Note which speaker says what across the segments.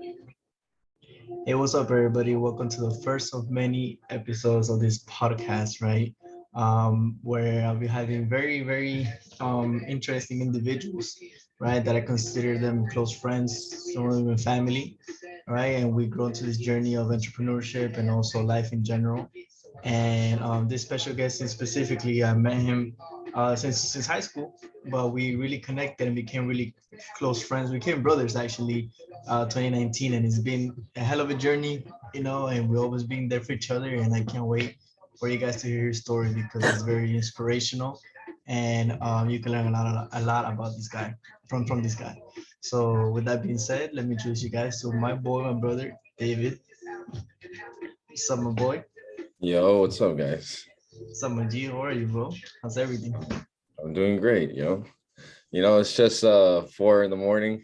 Speaker 1: Hey, what's up, everybody? Welcome to the first of many episodes of this podcast, right? Where I'll be having very interesting individuals, right? That I consider them close friends, some of them in family, right? And we grow into this journey of entrepreneurship and also life in general. And this special guest, in specifically, I met him since high school, but we really connected and became really close friends. We became brothers actually 2019, and it's been a hell of a journey, and we always been there for each other. And I can't wait for you guys to hear his story because it's very inspirational, and you can learn a lot about this guy from this guy. So with that being said, let me introduce you guys to my boy, my brother, David. What's up, my boy?
Speaker 2: Yo, what's up, guys?
Speaker 1: What's up, my G? How are you, bro? How's everything?
Speaker 2: I'm doing great, yo. It's just 4 in the morning,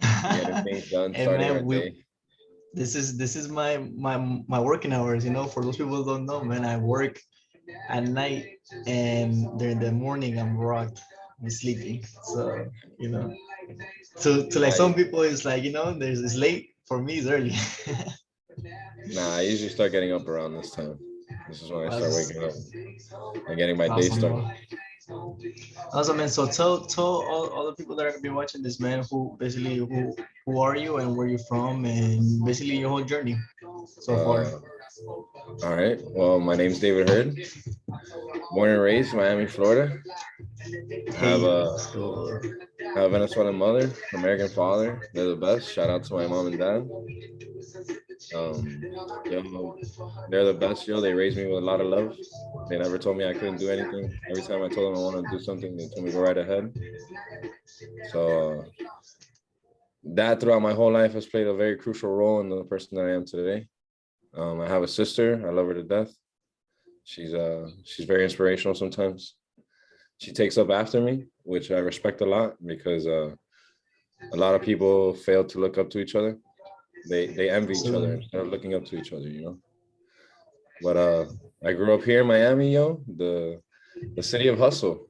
Speaker 2: getting things done,
Speaker 1: And
Speaker 2: starting our
Speaker 1: man, we
Speaker 2: day.
Speaker 1: this is my working hours. For those people who don't know, man, I work at night, and during the morning I'm rocked. I'm sleeping. So you know, to like some
Speaker 2: I
Speaker 1: people, it's like there's it's late. For me, it's early.
Speaker 2: I usually start getting up around this time. This is when I start
Speaker 1: That's
Speaker 2: waking up and getting my day
Speaker 1: awesome,
Speaker 2: started.
Speaker 1: bro. Awesome, man. So tell all the people that are gonna be watching this, man, who are you and where you from, and basically your whole journey so far.
Speaker 2: Uh, all right. Well, my name's David Hurd, born and raised Miami, Florida. Have
Speaker 1: Hey,
Speaker 2: a
Speaker 1: so
Speaker 2: have a Venezuelan mother, American father. They're the best. Shout out to my mom and dad. Um, yo, they're the best. Yo, they raised me with a lot of love. They never told me I couldn't do anything. Every time I told them I wanted to do something, they told me go right ahead. So that throughout my whole life has played a very crucial role in the person that I am today. I have a sister. I love her to death. She's very inspirational sometimes. She takes up after me, which I respect a lot because a lot of people fail to look up to each other. They envy each other
Speaker 1: absolutely.
Speaker 2: instead of looking up to each other. But I grew up here in Miami, yo, the city of hustle.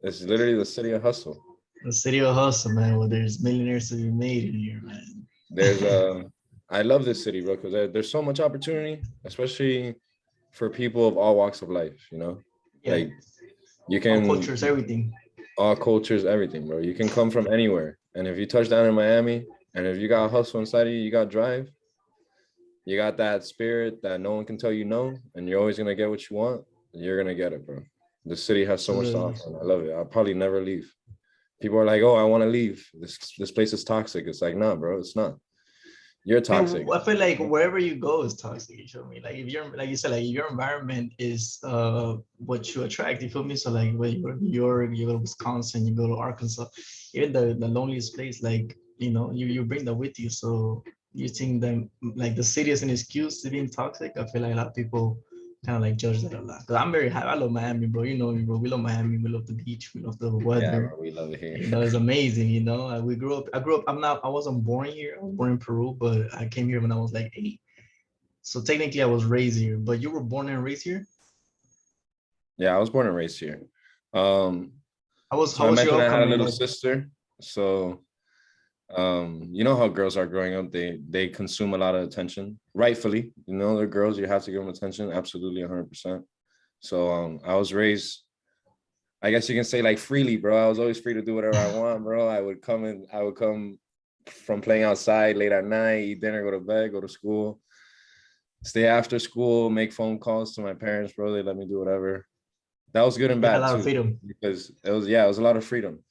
Speaker 2: It's literally the city of hustle.
Speaker 1: The city of hustle, man. Well, there's millionaires to be made in here, man.
Speaker 2: There's I love this city, bro, because there's so much opportunity, especially for people of all walks of life.
Speaker 1: Yeah,
Speaker 2: Like you
Speaker 1: all
Speaker 2: can
Speaker 1: cultures, everything.
Speaker 2: all cultures, everything, bro. You can come from anywhere. And if you touch down in Miami and if you got hustle inside of you, you got drive, you got that spirit that no one can tell you no, and you're always gonna get what you want, you're gonna get it, bro. The city has so much to
Speaker 1: Absolutely.
Speaker 2: offer, and I love it. I'll probably never leave. People are like, "Oh, I want to leave. This place is toxic." It's like, nah, bro, it's not. You're
Speaker 1: Man,
Speaker 2: toxic.
Speaker 1: I feel like wherever you go is toxic. You feel me? Like if you're, like you said, like your environment is what you attract. You feel me? So like when you go to New York, you go to Wisconsin, you go to Arkansas, even the loneliest place, like you bring that with you. So you think that like the city is an excuse to being toxic. I feel like a lot of people kind of like judge that a lot. Cause I'm very happy. I love Miami, bro. You know me, bro. We love Miami. We love the beach. We love the
Speaker 2: Yeah,
Speaker 1: weather.
Speaker 2: bro, we love it here.
Speaker 1: It's amazing. We grew up. I grew up. I wasn't born here. I was born in Peru, but I came here when I was like 8. So technically, I was raised here. But you were born and raised here.
Speaker 2: Yeah, I was born and raised here. Um, so
Speaker 1: How
Speaker 2: I
Speaker 1: was your
Speaker 2: mentioned I had a
Speaker 1: upcoming
Speaker 2: little
Speaker 1: like?
Speaker 2: sister. So you know how girls are growing up, they consume a lot of attention, rightfully. They're girls, you have to give them attention, absolutely 100%. So I was raised, I guess you can say, like, freely, bro. I was always free to do whatever I want, bro. I would come from playing outside late at night, eat dinner, go to bed, go to school, stay after school, make phone calls to my parents, bro. They let me do whatever. That was good and
Speaker 1: You had a
Speaker 2: bad
Speaker 1: lot of
Speaker 2: too,
Speaker 1: freedom.
Speaker 2: because it was a lot of freedom.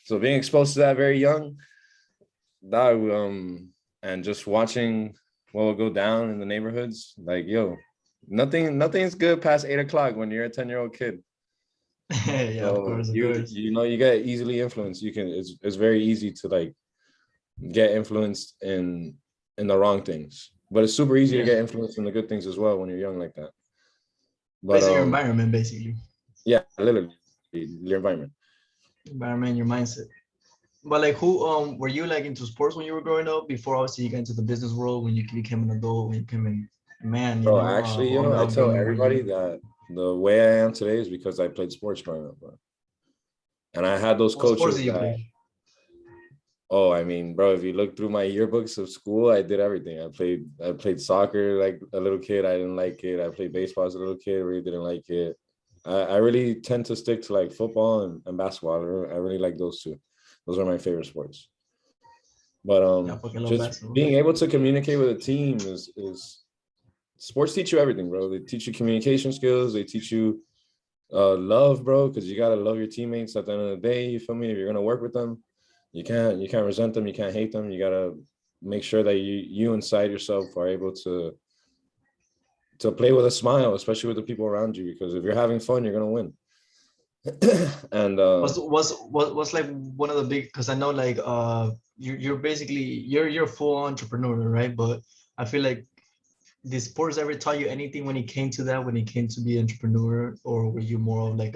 Speaker 2: So being exposed to that very young, that and just watching what would go down in the neighborhoods, like, yo, nothing's good past 8 o'clock when you're a 10-year-old kid.
Speaker 1: Yeah, of
Speaker 2: So
Speaker 1: course, of
Speaker 2: you
Speaker 1: course.
Speaker 2: you know you get easily influenced. It's very easy to, like, get influenced in the wrong things, but it's super easy to
Speaker 1: Yeah,
Speaker 2: get influenced in the good things as well when you're young like that. But
Speaker 1: based on your environment, basically,
Speaker 2: yeah, literally your environment.
Speaker 1: environment, your mindset. But like, who were you like into sports when you were growing up? Before obviously you got into the business world, when you became an adult, when you became a man,
Speaker 2: Bro, actually,
Speaker 1: growing
Speaker 2: I
Speaker 1: up,
Speaker 2: tell
Speaker 1: were you?
Speaker 2: everybody that the way I am today is because I played sports growing up, bro. And I had those
Speaker 1: What sports
Speaker 2: coaches
Speaker 1: did you
Speaker 2: that
Speaker 1: play?
Speaker 2: Oh, I mean, bro, if you look through my yearbooks of school, I did everything. I played soccer like a little kid. I didn't like it. I played baseball as a little kid. Really didn't like it. I really tend to stick to like football and basketball. I really like those two. Those are my favorite sports. But
Speaker 1: Yeah, porque lo
Speaker 2: just
Speaker 1: basketball.
Speaker 2: being able to communicate with a team is sports teach you everything, bro. They teach you communication skills. They teach you love, bro, because you gotta love your teammates at the end of the day. You feel me? If you're gonna work with them, you can't resent them, you can't hate them. You gotta make sure that you inside yourself are able to play with a smile, especially with the people around you, because if you're having fun, you're gonna win. And
Speaker 1: What's like one of the big, because I know like you're basically you're a full entrepreneur, right? But I feel like, did sports ever taught you anything when it came to that, when it came to be entrepreneur, or were you more of like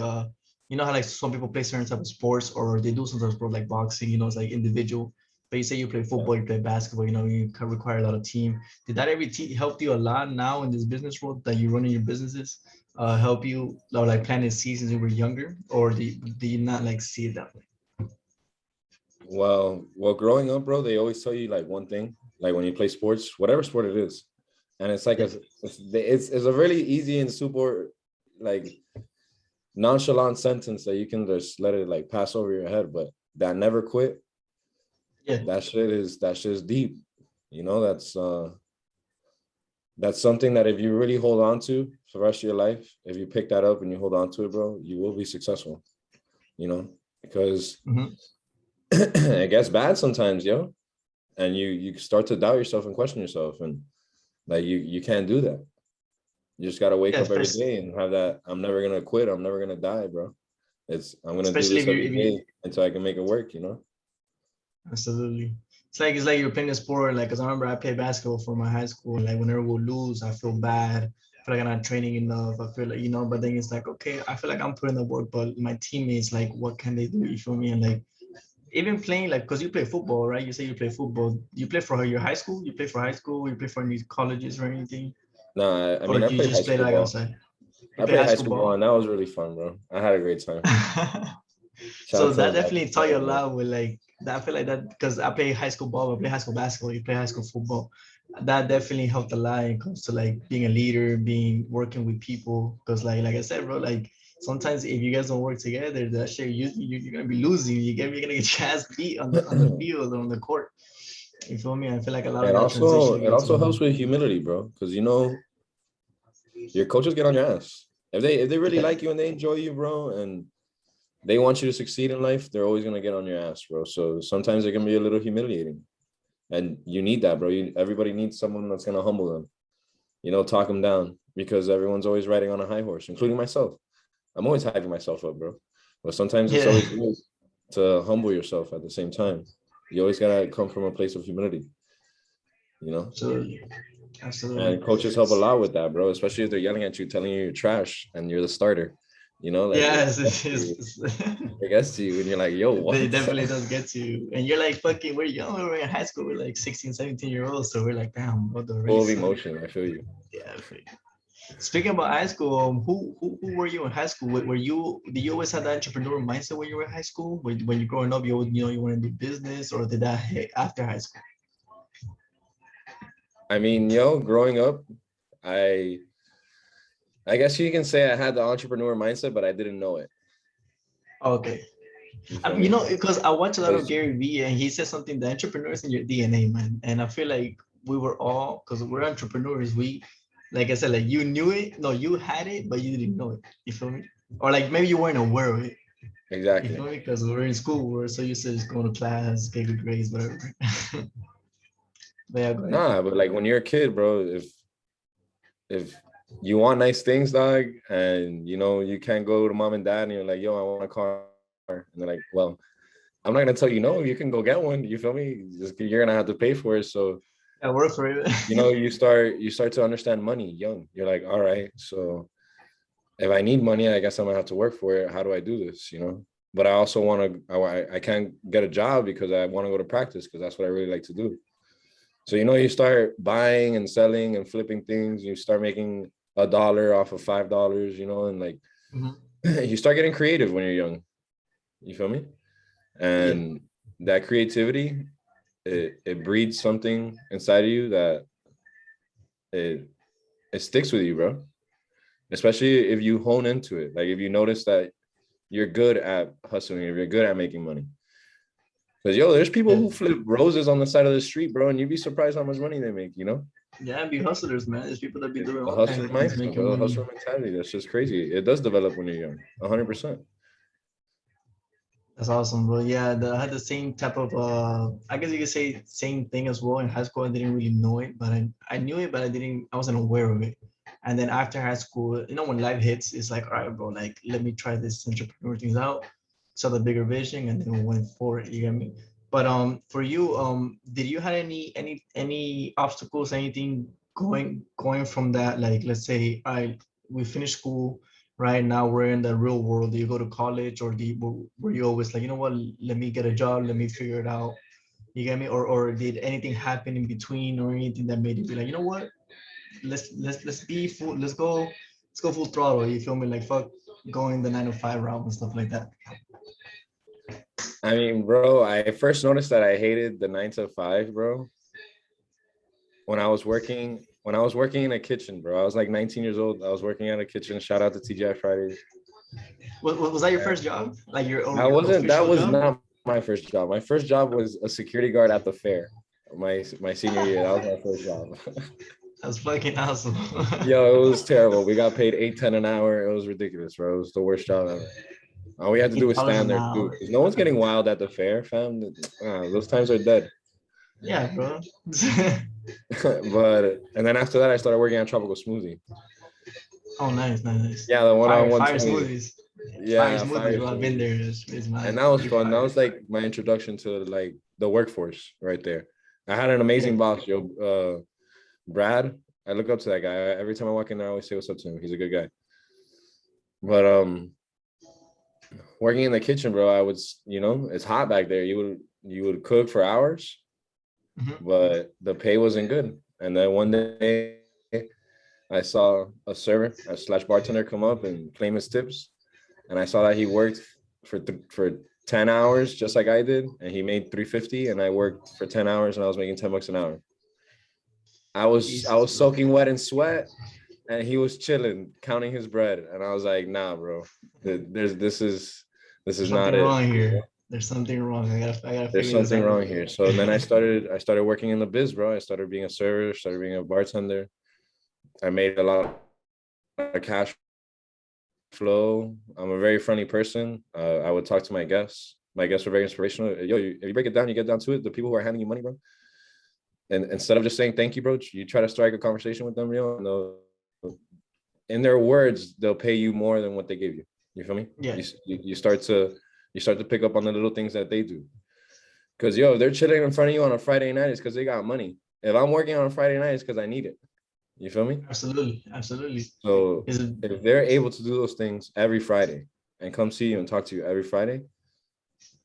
Speaker 1: you know how like some people play certain type of sports, or they do some type of sport like boxing, you know, it's like individual. But you say you play football, you play basketball, you know, you require a lot of team. Did that ever help you a lot now in this business world that you're running your businesses? Help you or like planning seasons when you were younger, or do you not like see it that way?
Speaker 2: well, growing up, bro, they always tell you like one thing, like when you play sports, whatever sport it is, and it's like
Speaker 1: Yeah.
Speaker 2: it's a really easy and super like nonchalant sentence that you can just let it like pass over your head, but that never quit,
Speaker 1: Yeah.
Speaker 2: that shit is deep. You know, that's something that if you really hold on to for the rest of your life, if you pick that up and you hold on to it, bro, you will be successful, you know, because
Speaker 1: Hmm.
Speaker 2: it gets bad sometimes, yo. And you start to doubt yourself and question yourself. And like you can't do that. You just gotta wake
Speaker 1: Yeah,
Speaker 2: up every
Speaker 1: especially
Speaker 2: day and have that I'm never gonna quit, I'm never gonna die, bro. I'm gonna do
Speaker 1: especially
Speaker 2: this
Speaker 1: if you
Speaker 2: every day until I can make it work, you know?
Speaker 1: absolutely. It's like you're playing a sport. Like, cause I remember I played basketball for my high school. Like whenever we lose, I feel bad. I feel like I'm not training enough. I feel like, you know, but then it's like, okay, I feel like I'm putting the work, but my teammates, like, what can they do? You feel me? And like even playing, like, cause you play football, right? You say you play football. You play for your high school. You play for high school. You play for any colleges or anything,
Speaker 2: No, I
Speaker 1: or
Speaker 2: mean I
Speaker 1: you
Speaker 2: played high
Speaker 1: just play
Speaker 2: school
Speaker 1: like
Speaker 2: ball.
Speaker 1: outside. You
Speaker 2: I
Speaker 1: play
Speaker 2: played
Speaker 1: high
Speaker 2: high
Speaker 1: school
Speaker 2: school ball
Speaker 1: ball.
Speaker 2: and that was really fun, bro. I had a great time. Shout
Speaker 1: So
Speaker 2: out to
Speaker 1: that
Speaker 2: the guys
Speaker 1: definitely
Speaker 2: that
Speaker 1: taught you a
Speaker 2: played, bro.
Speaker 1: lot with like that. I feel like that because I play high school ball, I play high school basketball, you play high school football. That definitely helped a lot when it comes to like being a leader, being working with people. Because like I said, bro, like sometimes if you guys don't work together, that shit you're gonna be losing. You're gonna get your ass beat on the field or on the court. You feel me? I feel like a lot of
Speaker 2: And
Speaker 1: that
Speaker 2: also
Speaker 1: transition
Speaker 2: it
Speaker 1: gets
Speaker 2: also
Speaker 1: to
Speaker 2: helps with humility, bro. Because you know your coaches get on your ass. If they really
Speaker 1: yeah.
Speaker 2: like you and they enjoy you, bro, and they want you to succeed in life, they're always gonna get on your ass, bro. So sometimes it can be a little humiliating. And you need that, bro. Everybody needs someone that's gonna humble them, you know, talk them down because everyone's always riding on a high horse, including myself. I'm always hyping myself up, bro. But sometimes it's
Speaker 1: Yeah.
Speaker 2: always good to humble yourself at the same time. You always gotta come from a place of humility, you know?
Speaker 1: Absolutely. Absolutely.
Speaker 2: And coaches help a lot with that, bro, especially if they're yelling at you, telling you you're trash and you're the starter. You know, like
Speaker 1: Yes,
Speaker 2: it gets to you and you're like, yo,
Speaker 1: they
Speaker 2: what?
Speaker 1: definitely does get to you. And you're like, fucking, we're young, we're in high school, we're like 16, 17-year olds. So we're like, damn, what the
Speaker 2: Full
Speaker 1: race
Speaker 2: of
Speaker 1: suck.
Speaker 2: emotion. I feel you.
Speaker 1: Yeah. Speaking about high school, who were you in high school? Were you, did you always have that entrepreneurial mindset when you were in high school? When you're growing up, you know, you want to do business, or did that hit after high school?
Speaker 2: I mean, yo, growing up, I I guess you can say I had the entrepreneur mindset, but I didn't know it.
Speaker 1: Okay.
Speaker 2: You feel
Speaker 1: You
Speaker 2: me?
Speaker 1: know, because I watch a lot of
Speaker 2: Because
Speaker 1: Gary Vee, and he says something, the entrepreneurs in your DNA, man. And I feel like we were all, because we're entrepreneurs, we, like I said, like you knew it, no, you had it, but you didn't know it. You feel me? Or like maybe you weren't aware of it. You
Speaker 2: exactly.
Speaker 1: feel me? Because we were in school, we are so used to just going to class, get good grades, whatever. But yeah, go ahead.
Speaker 2: Nah, but like when you're a kid, bro, if you want nice things, dog, and you know you can't go to mom and dad and you're like, yo, I want a car, and they're like, well, I'm not gonna tell you no, you can go get one. You feel me? You're gonna have to pay for it. So
Speaker 1: I work for it.
Speaker 2: you know, you start to understand money young. You're like, all right, so if I need money, I guess I'm gonna have to work for it. How do I do this? You know? But I also want to. I can't get a job because I want to go to practice because that's what I really like to do. So you know, you start buying and selling and flipping things. You start making $1 off of $5. You know, and like
Speaker 1: Mhm.
Speaker 2: you start getting creative when you're young. You feel me?
Speaker 1: Yeah.
Speaker 2: And that creativity, it breeds something inside of you that it it sticks with you, bro. Especially if you hone into it. Like if you notice that you're good at hustling, if you're good at making money. Because there's people
Speaker 1: Yeah,
Speaker 2: who flip roses on the side of the street, bro, and you'd be surprised how much money they make, you know?
Speaker 1: yeah, be hustlers, man. There's people that be doing
Speaker 2: The
Speaker 1: all kinds
Speaker 2: hustler
Speaker 1: of things,
Speaker 2: mindset,
Speaker 1: making
Speaker 2: bro, the
Speaker 1: money.
Speaker 2: hustler mentality. That's just crazy. It does develop when you're young, 100%.
Speaker 1: That's awesome, bro. Yeah, I had the same type of I guess you could say same thing as well in high school. I didn't really know it, but I knew it, but I wasn't aware of it. And then after high school, when life hits, it's like, all right, bro, like let me try this entrepreneur things out, saw the bigger vision, and then we went for it. You get me? But for you, did you had any obstacles, anything going from that? Like, let's say, I we finished school. Right now, we're in the real world. Do you go to college, or were you always like, you know what? Let me get a job. Let me figure it out. You get me? Or did anything happen in between, or anything that made you be like, you know what? Let's be full. Let's go full throttle. You feel me? Like fuck going the 9 to 5 route and stuff like that.
Speaker 2: I mean, bro, I first noticed that I hated the 9 to 5, bro, when I was working in a kitchen, bro. I was like 19 years old. I was working at a kitchen. Shout out to TGI Fridays.
Speaker 1: Was that your first job? Like your
Speaker 2: That
Speaker 1: official
Speaker 2: was
Speaker 1: job?
Speaker 2: not my first job. My first job was a security guard at the fair. My senior year, that was my first job.
Speaker 1: That's fucking awesome.
Speaker 2: Yo, it was terrible. We got paid 8, 10 an hour. It was ridiculous, bro. It was the worst job ever. All we had to do was
Speaker 1: $8
Speaker 2: stand
Speaker 1: an
Speaker 2: there too,
Speaker 1: hour.
Speaker 2: because no one's getting wild at the fair, fam. Those times are dead.
Speaker 1: Yeah, bro.
Speaker 2: But and then after that, I started working on Tropical Smoothie.
Speaker 1: Oh, nice, nice, nice.
Speaker 2: Yeah, the one on
Speaker 1: Fire
Speaker 2: 120.
Speaker 1: smoothies. Fire
Speaker 2: Yeah,
Speaker 1: smoothies,
Speaker 2: fire
Speaker 1: bro. I've been there.
Speaker 2: smoothies.
Speaker 1: It's
Speaker 2: And
Speaker 1: mad.
Speaker 2: that was
Speaker 1: Pretty
Speaker 2: fun. That
Speaker 1: fire.
Speaker 2: was like my introduction to like the workforce right there. I had an
Speaker 1: Yeah.
Speaker 2: amazing boss, yo. Brad. I look up to that guy. Every time I walk in there, I always say what's up to him. He's a good guy. But working in the kitchen, bro, I was, it's hot back there. You would cook for hours,
Speaker 1: Mhm.
Speaker 2: but the pay wasn't good. And then one day I saw a server, a slash bartender come up and claim his tips. And I saw that he worked for 10 hours just like I did, and he made 350, and I worked for 10 hours and I was making $10 an hour. I was
Speaker 1: Jesus, bro.
Speaker 2: soaking wet in sweat, and he was chilling, counting his bread. And I was like, nah, bro. This is
Speaker 1: There's
Speaker 2: not
Speaker 1: something
Speaker 2: it.
Speaker 1: wrong here. There's something wrong. I gotta
Speaker 2: There's
Speaker 1: figure this
Speaker 2: something
Speaker 1: out.
Speaker 2: wrong here. So then I started working in the biz, bro. I started being a server, started being a bartender. I made a lot of cash flow. I'm a very friendly person. I would talk to my guests. My guests were very inspirational. Yo, if you break it down, you get down to it. The people who are handing you money, bro. And instead of just saying thank you, bro, you try to strike a conversation with them, in their words, they'll pay you more than what they give you. You feel me?
Speaker 1: Yeah,
Speaker 2: You start to pick up on the little things that they do. Because if they're chilling in front of you on a Friday night, it's because they got money. If I'm working on a Friday night, it's because I need it. You feel me?
Speaker 1: absolutely, absolutely.
Speaker 2: So
Speaker 1: Is it
Speaker 2: if they're able to do those things every Friday and come see you and talk to you every Friday,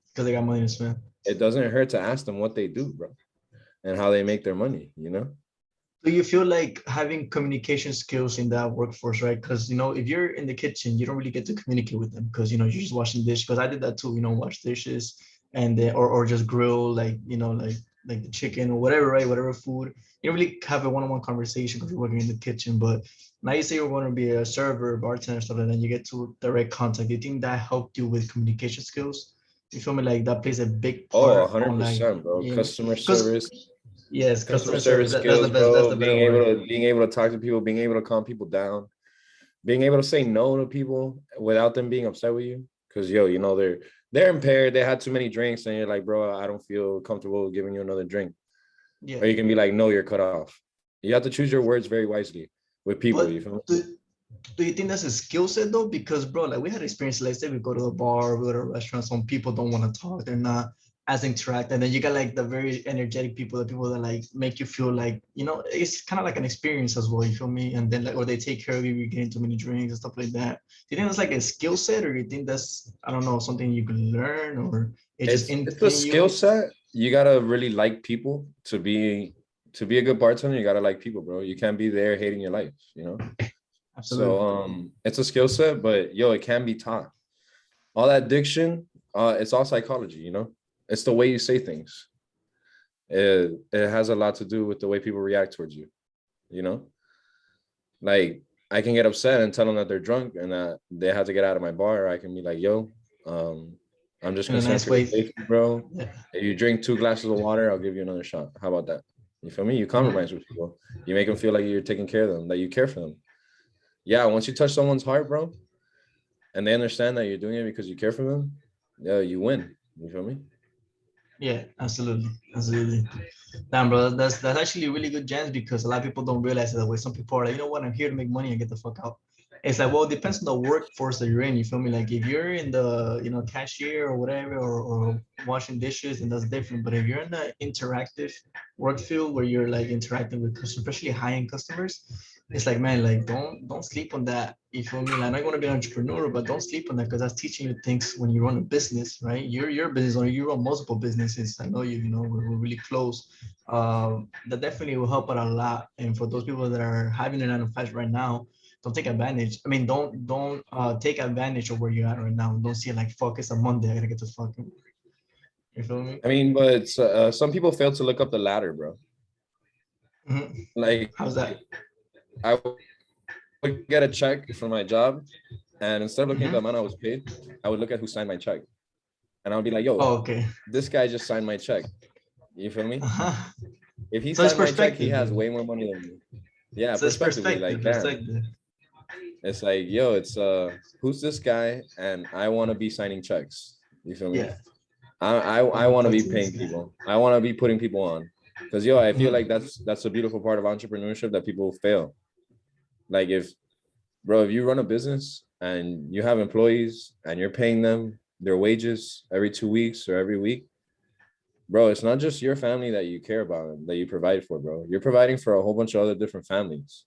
Speaker 1: because they got money to spend?
Speaker 2: it doesn't hurt to ask them what they do, bro, and how they make their money.
Speaker 1: Do you feel like having communication skills in that workforce, right? Because if you're in the kitchen, you don't really get to communicate with them because you're just washing dishes. Because I did that too, wash dishes and then or just grill like the chicken or whatever, right? Whatever food. You don't really have a one-on-one conversation because you're working in the kitchen. But now you say you're going to be a server, bartender, stuff like that, and you get to direct contact. Do you think that helped you with communication skills? You feel me? Like that plays a big
Speaker 2: Oh,
Speaker 1: part on like,
Speaker 2: 100%, bro.
Speaker 1: because yes,
Speaker 2: Customer
Speaker 1: customer service.
Speaker 2: service
Speaker 1: That's the
Speaker 2: skills,
Speaker 1: best. That's
Speaker 2: bro.
Speaker 1: the
Speaker 2: Being
Speaker 1: better
Speaker 2: able
Speaker 1: word.
Speaker 2: to being able to talk to people, being able to calm people down, being able to say no to people without them being upset with you. Because they're impaired. They had too many drinks, and you're like, bro, I don't feel comfortable giving you another drink.
Speaker 1: Yeah.
Speaker 2: Or you can be like, no, you're cut off. You have to choose your words very wisely with people.
Speaker 1: But
Speaker 2: You feel me?
Speaker 1: do you think that's a skill set though? Because bro, like we had experience, let's say we go to a bar, we go to a restaurant, some people don't want to talk, they're not as interact. And then you got like the very energetic people, the people that like make you feel like, it's kind of like an experience as well, you feel me? And then like or they take care of you, you're getting too many drinks and stuff like that. Do you think that's like a skill set, or do you think that's, I don't know, something you can learn, or it's just
Speaker 2: It's a
Speaker 1: in
Speaker 2: skill
Speaker 1: you?
Speaker 2: set. You gotta really like people to be a good bartender. You gotta like people, bro. You can't be there hating your life. So
Speaker 1: Absolutely.
Speaker 2: it's a skill set, but it can be taught. All that diction, it's all psychology. It's the way you say things. It has a lot to do with the way people react towards you. You know, like I can get upset and tell them that they're drunk and that they have to get out of my bar. Or I can be like, yo, um, I'm just
Speaker 1: In a
Speaker 2: concerned
Speaker 1: nice
Speaker 2: for your
Speaker 1: way.
Speaker 2: safety, bro.
Speaker 1: Yeah.
Speaker 2: If you drink 2 glasses of water, I'll give you another shot. How about that? You feel me? You
Speaker 1: Mhm.
Speaker 2: compromise with people. You make them feel like you're taking care of them, that you care for them. Yeah, once you touch someone's heart, bro, and they understand that you're doing it because you care for them, yeah, you win. You feel me?
Speaker 1: Yeah, absolutely, absolutely. Damn, bro, that's actually really good gems because a lot of people don't realize it that way. Some people are like, you know what, I'm here to make money and get the fuck out. It's like, well, it depends on the workforce that you're in. You feel me? Like if you're in the, cashier or whatever, or washing dishes, and that's different. But if you're in the interactive work field where you're like interacting with customers, especially high-end customers, it's like, man, like don't sleep on that. You feel me? Like I'm not gonna be an entrepreneur, but don't sleep on that because that's teaching you things when you run a business, right? You're a business owner, you run multiple businesses. I know you, we're really close. That definitely will help out a lot. And for those people that are having a 9 to 5 right now, don't take advantage. I mean, don't take advantage of where you're at right now. Don't see it like, fuck, it's a Monday, I gotta get to fucking work. You feel me?
Speaker 2: I mean, but some people fail to look up the ladder, bro.
Speaker 1: Mhm.
Speaker 2: Like
Speaker 1: How's that?
Speaker 2: I would get a check for my job, and instead of looking at the
Speaker 1: Hmm.
Speaker 2: amount I was paid, I would look at who signed my check, and I would be like, "Yo,
Speaker 1: Oh, okay.
Speaker 2: this guy just signed my check." You feel me?
Speaker 1: Uh-huh.
Speaker 2: If he
Speaker 1: So it's
Speaker 2: signed my check, he
Speaker 1: perspective,
Speaker 2: has
Speaker 1: bro.
Speaker 2: way more money than me. Yeah,
Speaker 1: So it's
Speaker 2: prospectively, like
Speaker 1: perspective,
Speaker 2: damn.
Speaker 1: perspective.
Speaker 2: It's like, yo, it's who's this guy? And I want to be signing checks. You feel me?
Speaker 1: Yeah.
Speaker 2: I
Speaker 1: I'm gonna
Speaker 2: want to
Speaker 1: talk
Speaker 2: be
Speaker 1: to this
Speaker 2: paying
Speaker 1: guy.
Speaker 2: people. I want to be putting people on. Cause yo, I feel like
Speaker 1: Mhm.
Speaker 2: that's a beautiful part of entrepreneurship that people fail. Like if bro, if you run a business and you have employees and you're paying them their wages every 2 weeks or every week, bro, it's not just your family that you care about and that you provide for, bro. You're providing for a whole bunch of other different families.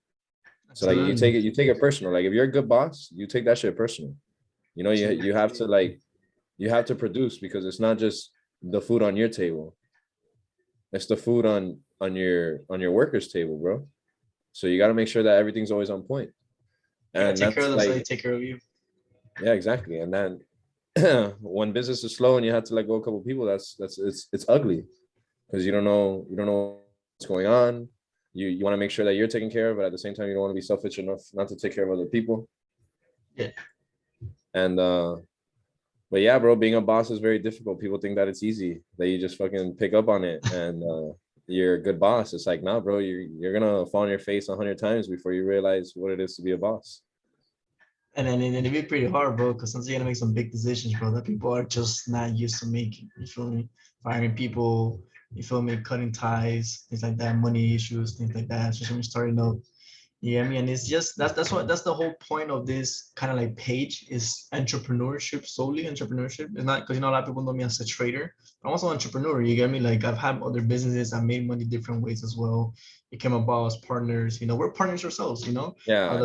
Speaker 2: So like
Speaker 1: Absolutely.
Speaker 2: you take it personal. Like if you're a good boss, you take that shit personal. You know,
Speaker 1: Absolutely.
Speaker 2: you have to like you have to produce because it's not just the food on your table. It's the food on your workers' table, bro. So you got to make sure that everything's always on point.
Speaker 1: You gotta
Speaker 2: And
Speaker 1: take care
Speaker 2: that's
Speaker 1: of them so they
Speaker 2: like
Speaker 1: take care of you.
Speaker 2: yeah, exactly. And then when business is slow and you have to let go a couple of people, that's it's ugly because you don't know what's going on. You want to make sure that you're taken care of, but at the same time you don't want to be selfish enough not to take care of other people.
Speaker 1: Yeah.
Speaker 2: And but yeah, bro, being a boss is very difficult. People think that it's easy, that you just fucking pick up on it and you're a good boss. It's like, nah, bro, you're gonna fall on your face 100 times before you realize what it is to be a boss.
Speaker 1: And then it'd be pretty hard, bro, because sometimes you gotta make some big decisions, bro, that people are just not used to making. You feel me? Firing people, you feel me? Cutting ties, things like that, money issues, things like that. Especially when you're starting out. Yeah, I mean, it's just that's the whole point of this kind of like page is entrepreneurship, solely entrepreneurship. It's not because a lot of people know me as a trader. I'm also an entrepreneur. You get me? Like I've had other businesses. I made money different ways as well. Became a boss, partners. We're partners ourselves.
Speaker 2: Yeah,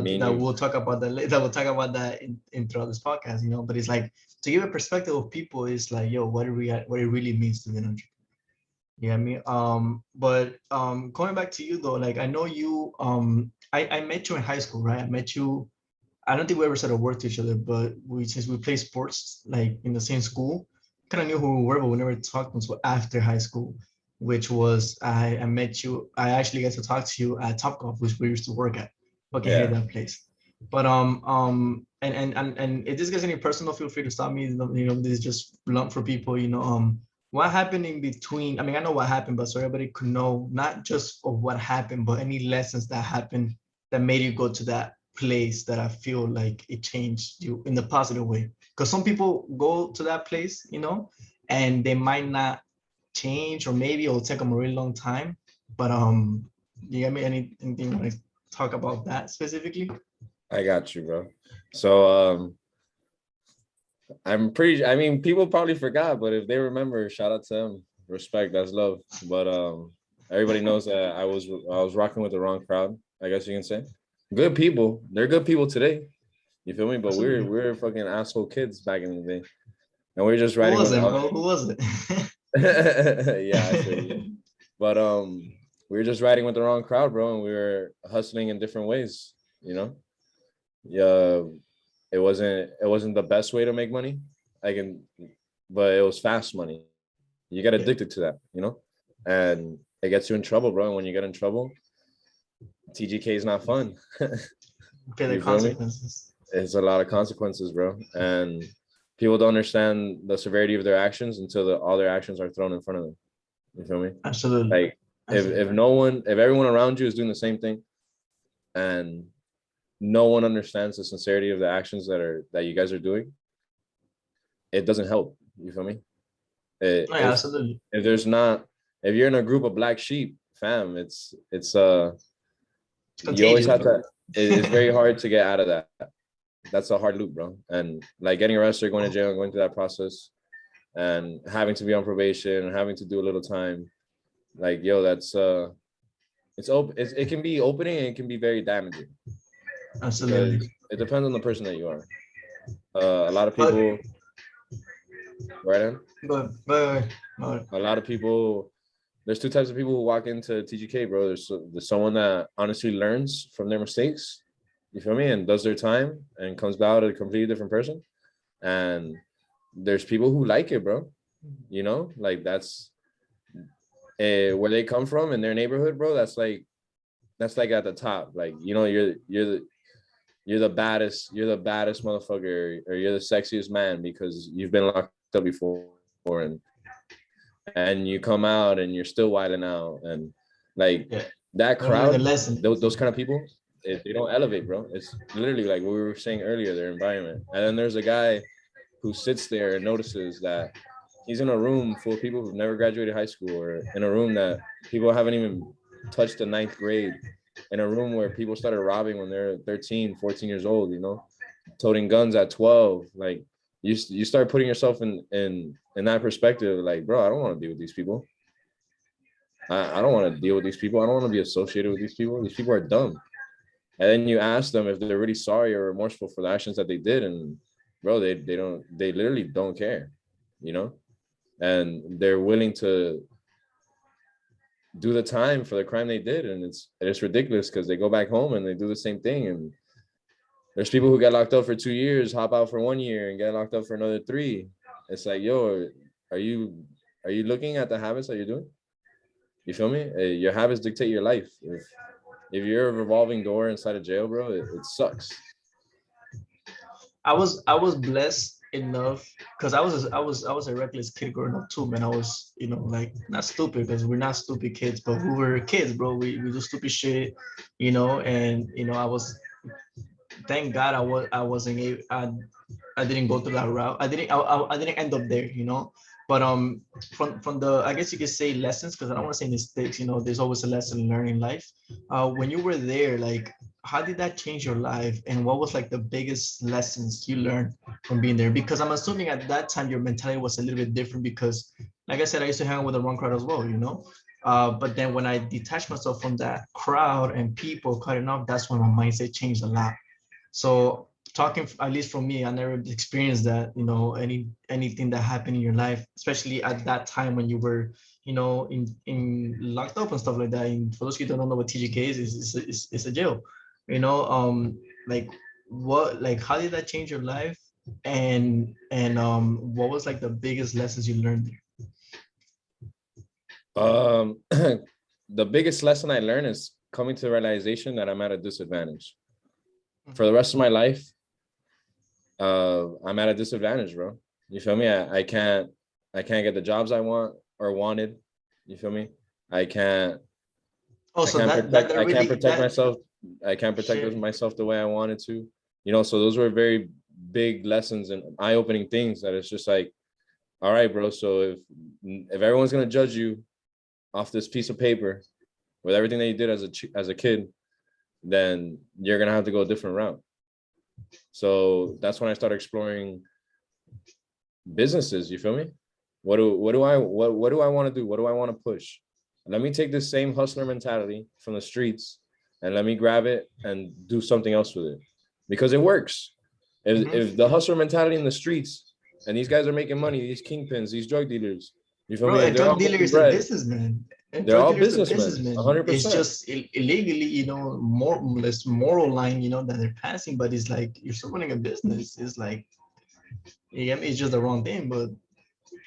Speaker 2: me and
Speaker 1: That
Speaker 2: you.
Speaker 1: we'll talk about that. That we'll talk about that in throughout this podcast. But it's like to give a perspective of people is like, yo, what it really means to be an entrepreneur. Yeah, I mean, but going back to you though, like I know you, I met you in high school, right? I met you. I don't think we ever started work to each other, but since we played sports like in the same school, kind of knew who we were, but we never talked until after high school, which was I met you. I actually got to talk to you at Top Golf, which we used to work at. Fucking hated
Speaker 2: Yeah.
Speaker 1: that place. But and if this gets any personal, feel free to stop me. This is just blunt for people. What happened in between? I mean, I know what happened, but so everybody could know not just of what happened, but any lessons that happened that made you go to that place that I feel like it changed you in the positive way. Because some people go to that place, and they might not change, or maybe it'll take them a really long time. But you got me anything you want to talk about that specifically?
Speaker 2: I got you, bro. So I mean, people probably forgot, but if they remember, shout out to them. Respect, that's love. But everybody knows that I was rocking with the wrong crowd, I guess you can say. Good people. They're good people today. You feel me? But
Speaker 1: Absolutely.
Speaker 2: we're fucking asshole kids back in the day. And we're just
Speaker 1: Who
Speaker 2: riding
Speaker 1: was
Speaker 2: with
Speaker 1: it,
Speaker 2: other
Speaker 1: bro? Who was it?
Speaker 2: yeah, I feel you. But we were just riding with the wrong crowd, bro, and we were hustling in different ways, you know? Yeah, it wasn't the best way to make money. I can but it was fast money. You get
Speaker 1: Yeah.
Speaker 2: addicted to that, and it gets you in trouble, bro. And when you get in trouble, TGK is not fun.
Speaker 1: Pay the
Speaker 2: You feel me?
Speaker 1: consequences.
Speaker 2: It's a lot of consequences, bro. And people don't understand the severity of their actions until all their actions are thrown in front of them. You feel me?
Speaker 1: Absolutely.
Speaker 2: Like
Speaker 1: Absolutely.
Speaker 2: if everyone around you is doing the same thing, and no one understands the sincerity of the actions that you guys are doing, it doesn't help. You feel me?
Speaker 1: Oh, yeah, absolutely.
Speaker 2: If there's not, if you're in a group of black sheep, fam, it's
Speaker 1: It's
Speaker 2: you always
Speaker 1: contagious,
Speaker 2: have
Speaker 1: bro.
Speaker 2: to. It's very hard to get out of that. That's a hard loop, bro. And like getting arrested, going to jail, and going through that process, and having to be on probation and having to do a little time, like yo, that's it's open. It can be opening and it can be very damaging
Speaker 1: Absolutely.
Speaker 2: because it depends on the person that you are. A lot of
Speaker 1: But
Speaker 2: people, right? On,
Speaker 1: but
Speaker 2: a lot of people. There's two types of people who walk into TGK, bro. There's someone that honestly learns from their mistakes, you feel me, and does their time and comes out a completely different person. And there's people who like it, bro. Like that's where they come from in their neighborhood, bro. That's like at the top. Like you're the baddest motherfucker, or you're the sexiest man because you've been locked up before, and you come out and you're still wilding out, and like
Speaker 1: yeah,
Speaker 2: that
Speaker 1: learn like a
Speaker 2: crowd,
Speaker 1: lesson.
Speaker 2: those kind of people, they don't elevate, bro. It's literally like what we were saying earlier, their environment. And then there's a guy who sits there and notices that he's in a room full of people who've never graduated high school, or in a room that people haven't even touched the ninth grade, in a room where people started robbing when they're 13, 14 years old, toting guns at 12. Like you start putting yourself in that perspective, like, bro, I don't want to deal with these people. I don't want to deal with these people. I don't want to be associated with these people. These people are dumb. And then you ask them if they're really sorry or remorseful for the actions that they did, and bro, they literally don't care, you know, and they're willing to do the time for the crime they did, and it's ridiculous because they go back home and they do the same thing. And there's people who get locked up for 2 years, hop out for 1 year, and get locked up for another 3. It's like, yo, are you looking at the habits that you're doing? You feel me? Your habits dictate your life. If you're a revolving door inside a jail, bro, it sucks.
Speaker 1: I was blessed enough because I was a reckless kid growing up too, man. I was, like, not stupid because we're not stupid kids, but we were kids, bro. We do stupid shit, and I was, thank God I wasn't I didn't go through that route. I didn't end up there, But from the, I guess you could say, lessons, because I don't want to say mistakes. There's always a lesson learned in life. When you were there, like, how did that change your life, and what was like the biggest lessons you learned from being there? Because I'm assuming at that time your mentality was a little bit different. Because, like I said, I used to hang out with the wrong crowd as well, But then when I detached myself from that crowd and people cutting off, that's when my mindset changed a lot. So, talking, at least for me, I never experienced that, anything that happened in your life, especially at that time when you were, in locked up and stuff like that. And for those who don't know what TGK is a jail, like, how did that change your life? And what was like the biggest lessons you learned there?
Speaker 2: The biggest lesson I learned is coming to the realization that I'm at a disadvantage. For the rest of my life, I'm at a disadvantage, bro. You feel me? I can't get the jobs I want or wanted. You feel me? I can't
Speaker 1: Oh,
Speaker 2: I
Speaker 1: so
Speaker 2: can't
Speaker 1: that
Speaker 2: protect I can't
Speaker 1: really,
Speaker 2: protect
Speaker 1: that
Speaker 2: myself. I can't protect
Speaker 1: shit.
Speaker 2: myself the way I wanted to. So those were very big lessons and eye-opening things that it's just like, all right, bro. So if everyone's gonna judge you off this piece of paper with everything that you did as a kid, then you're gonna have to go a different route. So that's when I started exploring businesses. You feel me? What do I want to do? What do I want to push? Let me take this same hustler mentality from the streets and let me grab it and do something else with it, because it works. If the hustler mentality in the streets, and these guys are making money, these kingpins, these drug dealers, you feel
Speaker 1: Bro,
Speaker 2: me?
Speaker 1: a
Speaker 2: If they're
Speaker 1: drug
Speaker 2: all
Speaker 1: dealer
Speaker 2: making
Speaker 1: is a
Speaker 2: bread,
Speaker 1: businessman. A
Speaker 2: they're
Speaker 1: drug
Speaker 2: all
Speaker 1: dealer is a
Speaker 2: businessmen,
Speaker 1: businessman. It's
Speaker 2: 100%.
Speaker 1: just illegally, more less moral line, that they're passing. But it's like you're still running a business. It's like, yeah, it's just the wrong thing. But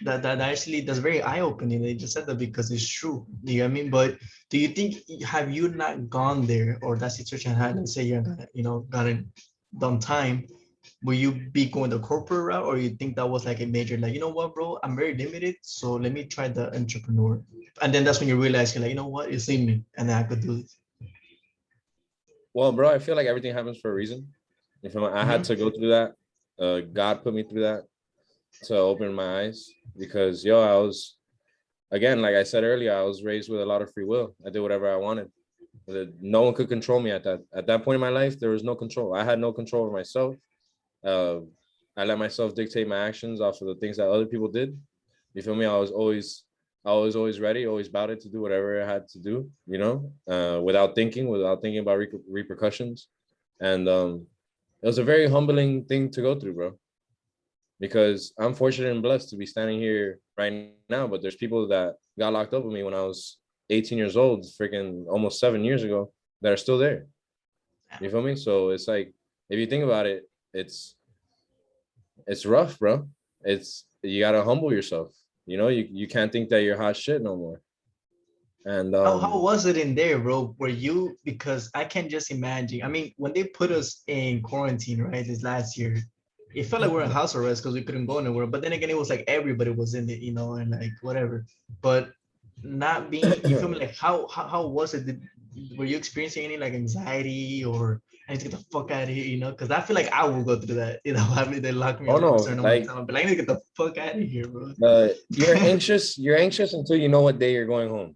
Speaker 1: that actually that's very eye-opening. They just said that because it's true. Do you know what I mean? But do you think, have you not gone there, or that situation had, let's say you're gonna, got it done time, will you be going the corporate route, or you think that was like a major, like, what, bro, I'm very limited, so let me try the entrepreneur, and then that's when you realize, you're like, what, it's in me, and then I could do this.
Speaker 2: Well, bro, I feel like everything happens for a reason. If I had
Speaker 1: Hmm.
Speaker 2: to go through that, God put me through that to open my eyes because yo, I was again, like I said earlier, I was raised with a lot of free will. I did whatever I wanted. No one could control me at that point in my life. There was no control. I had no control over myself. Uh, I let myself dictate my actions off of the things that other people did. You feel me? I was always ready, always about it to do whatever I had to do. Without thinking about repercussions. And it was a very humbling thing to go through, bro. Because I'm fortunate and blessed to be standing here right now. But there's people that got locked up with me when I was 18 years old, freaking almost 7 years ago, that are still there. You feel me? So it's like, if you think about it, it's rough, bro. It's You gotta humble yourself. You can't think that you're hot shit no more. And
Speaker 1: How was it in there, bro? Were you, because I can just imagine. I mean, when they put us in quarantine, right, this last year, it felt like we are in house arrest because we couldn't go anywhere. But then again, it was like everybody was in it, and like whatever. But not being, you feel me? Like how was it? Were you experiencing any like anxiety, or I need to get the fuck out of here, Because I feel like I will go through that. I mean, they lock me
Speaker 2: oh
Speaker 1: up for a
Speaker 2: no,
Speaker 1: certain amount of
Speaker 2: like
Speaker 1: time, but I need to get the fuck out of here, bro.
Speaker 2: you're anxious until you know what day you're going home.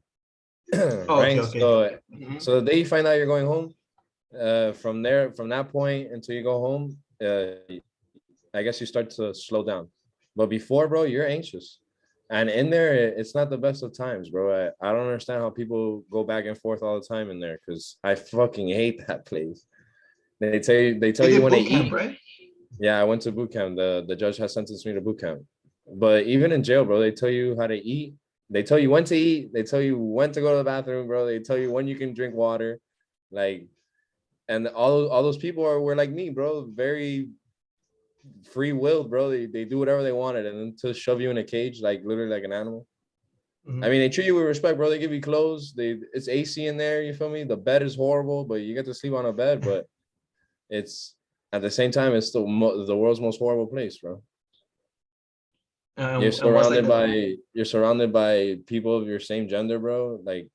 Speaker 1: Oh, okay,
Speaker 2: Right?
Speaker 1: okay.
Speaker 2: So the day you find out you're going home, from that point until you go home, I guess you start to slow down. But before, bro, you're anxious. And in there, it's not the best of times, bro. I don't understand how people go back and forth all the time in there because I fucking hate that place. They tell
Speaker 1: You
Speaker 2: you
Speaker 1: did
Speaker 2: when to
Speaker 1: boot camp,
Speaker 2: eat.
Speaker 1: right?
Speaker 2: Yeah, I went to boot camp. The judge has sentenced me to boot camp. But even in jail, bro, they tell you how to eat. They tell you when to eat. They tell you when to go to the bathroom, bro. They tell you when you can drink water. Like, and all those people were like me, bro. Very free will, bro. They do whatever they wanted, and then to shove you in a cage, like literally like an animal. I
Speaker 1: Mhm.
Speaker 2: mean, they treat you with respect, bro. They give you clothes. It's AC in there. You feel me? The bed is horrible, but you get to sleep on a bed. But it's at the same time, it's still the world's most horrible place, bro. You're
Speaker 1: And what's like
Speaker 2: surrounded
Speaker 1: the
Speaker 2: by you're surrounded by people of your same gender, bro. Like,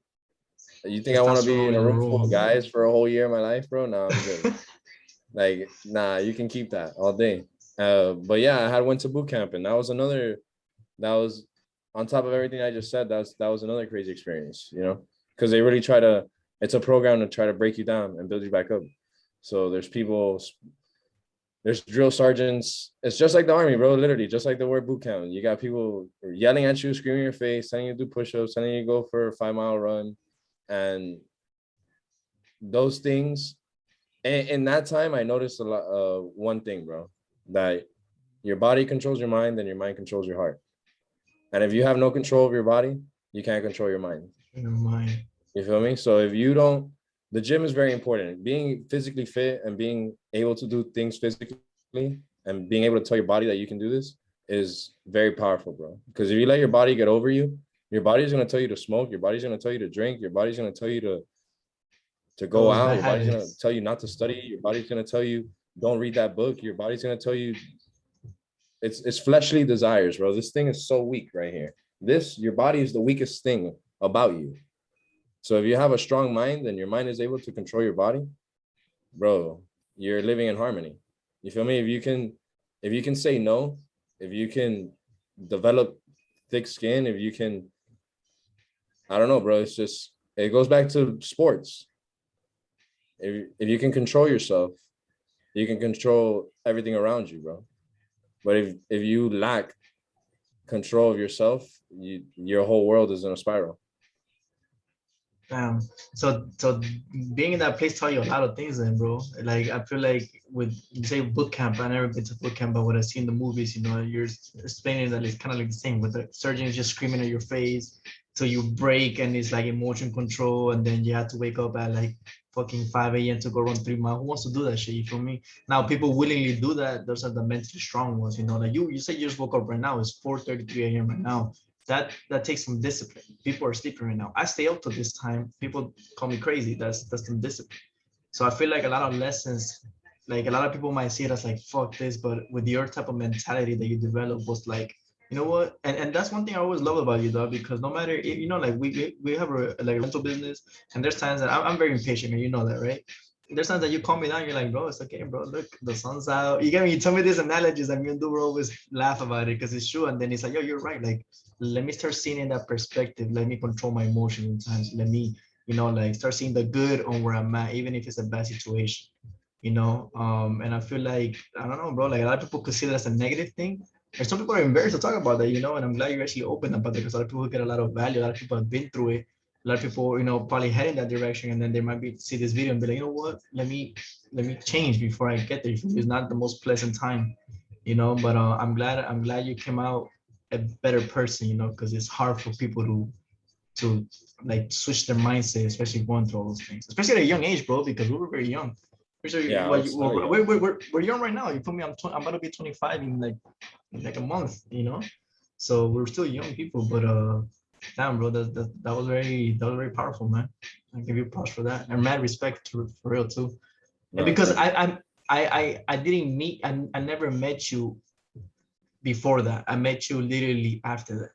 Speaker 2: you think I want to be in
Speaker 1: testosterone
Speaker 2: a
Speaker 1: in the
Speaker 2: room full of
Speaker 1: room?
Speaker 2: guys for a whole year of my life, bro? No, I'm good. Like, nah, you can keep that all day. But yeah, I had went to boot camp, and that was on top of everything I just said. That was another crazy experience, because they really try to. It's a program to try to break you down and build you back up. So there's drill sergeants. It's just like the army, bro. Literally, just like the word boot camp. You got people yelling at you, screaming in your face, telling you to do push-ups, telling you to go for a 5 mile run, and those things. And in that time, I noticed a lot. One thing, bro, that your body controls your mind, and your mind controls your heart. And if you have no control of your body, you can't control your mind.
Speaker 1: Never mind.
Speaker 2: You feel me? So if you don't, the gym is very important. Being physically fit and being able to do things physically and being able to tell your body that you can do this is very powerful, bro. Because if you let your body get over you, your body's gonna tell you to smoke, your body's gonna tell you to drink, your body's gonna tell you to go
Speaker 1: Those
Speaker 2: out,
Speaker 1: bad
Speaker 2: your body's gonna
Speaker 1: habits.
Speaker 2: tell you not to study, your body's gonna tell you don't read that book, your body's gonna tell you it's fleshly desires, bro. This thing is so weak right here. Your body is the weakest thing about you. So if you have a strong mind and your mind is able to control your body, bro, you're living in harmony. You feel me? If you can say no, if you can develop thick skin, if you can, I don't know, bro. It goes back to sports. If you can control yourself, you can control everything around you, bro. But if you lack control of yourself, your whole world is in a spiral.
Speaker 1: So being in that place taught you a lot of things then, bro. Like I feel like with you say boot camp, I never been to boot camp, but what I see in the movies, you're explaining that it's kind of like the same with the surgeon just screaming at your face till you break and it's like emotion control and then you have to wake up at like fucking 5 a.m. to go run 3 miles. Who wants to do that shit? You feel me? Now people willingly do that. Those are the mentally strong ones, like you say you just woke up right now, it's 4:33 a.m. right now. That takes some discipline. People are sleeping right now. I stay up to this time. People call me crazy. That's some discipline. So I feel like a lot of lessons, like a lot of people might see it as like fuck this, but with your type of mentality that you develop was like, you know what? And that's one thing I always love about you, though, because no matter like we have a rental business, and there's times that I'm very impatient, and you know that, right? There's times that you call me down, you're like, bro, it's okay, bro. Look, the sun's out. You get me? You tell me these analogies, and me and Duber always laugh about it because it's true. And then it's like, yo, you're right. Like, let me start seeing in that perspective. Let me control my emotions sometimes. Let me, like start seeing the good on where I'm at, even if it's a bad situation. And I feel like I don't know, bro. Like a lot of people consider that as a negative thing. And some people are embarrassed to talk about that, and I'm glad you're actually open about it because a lot of people get a lot of value. A lot of people have been through it. A lot of people, probably head in that direction, and then they might be see this video and be like, you know what? Let me change before I get there. It's not the most pleasant time, But I'm glad you came out a better person, because it's hard for people to like switch their mindset, especially going through all those things, especially at a young age, bro, because we were very young.
Speaker 2: Yeah, I
Speaker 1: Well,
Speaker 2: was hella young.
Speaker 1: we're young right now. You put me, I'm about to be 25 in like a month, So we're still young people, but damn, bro, that was very powerful, man. I give you props for that, and mad respect for real too. And
Speaker 2: No,
Speaker 1: because
Speaker 2: thank you.
Speaker 1: I didn't meet, I never met you before that. I met you literally after that.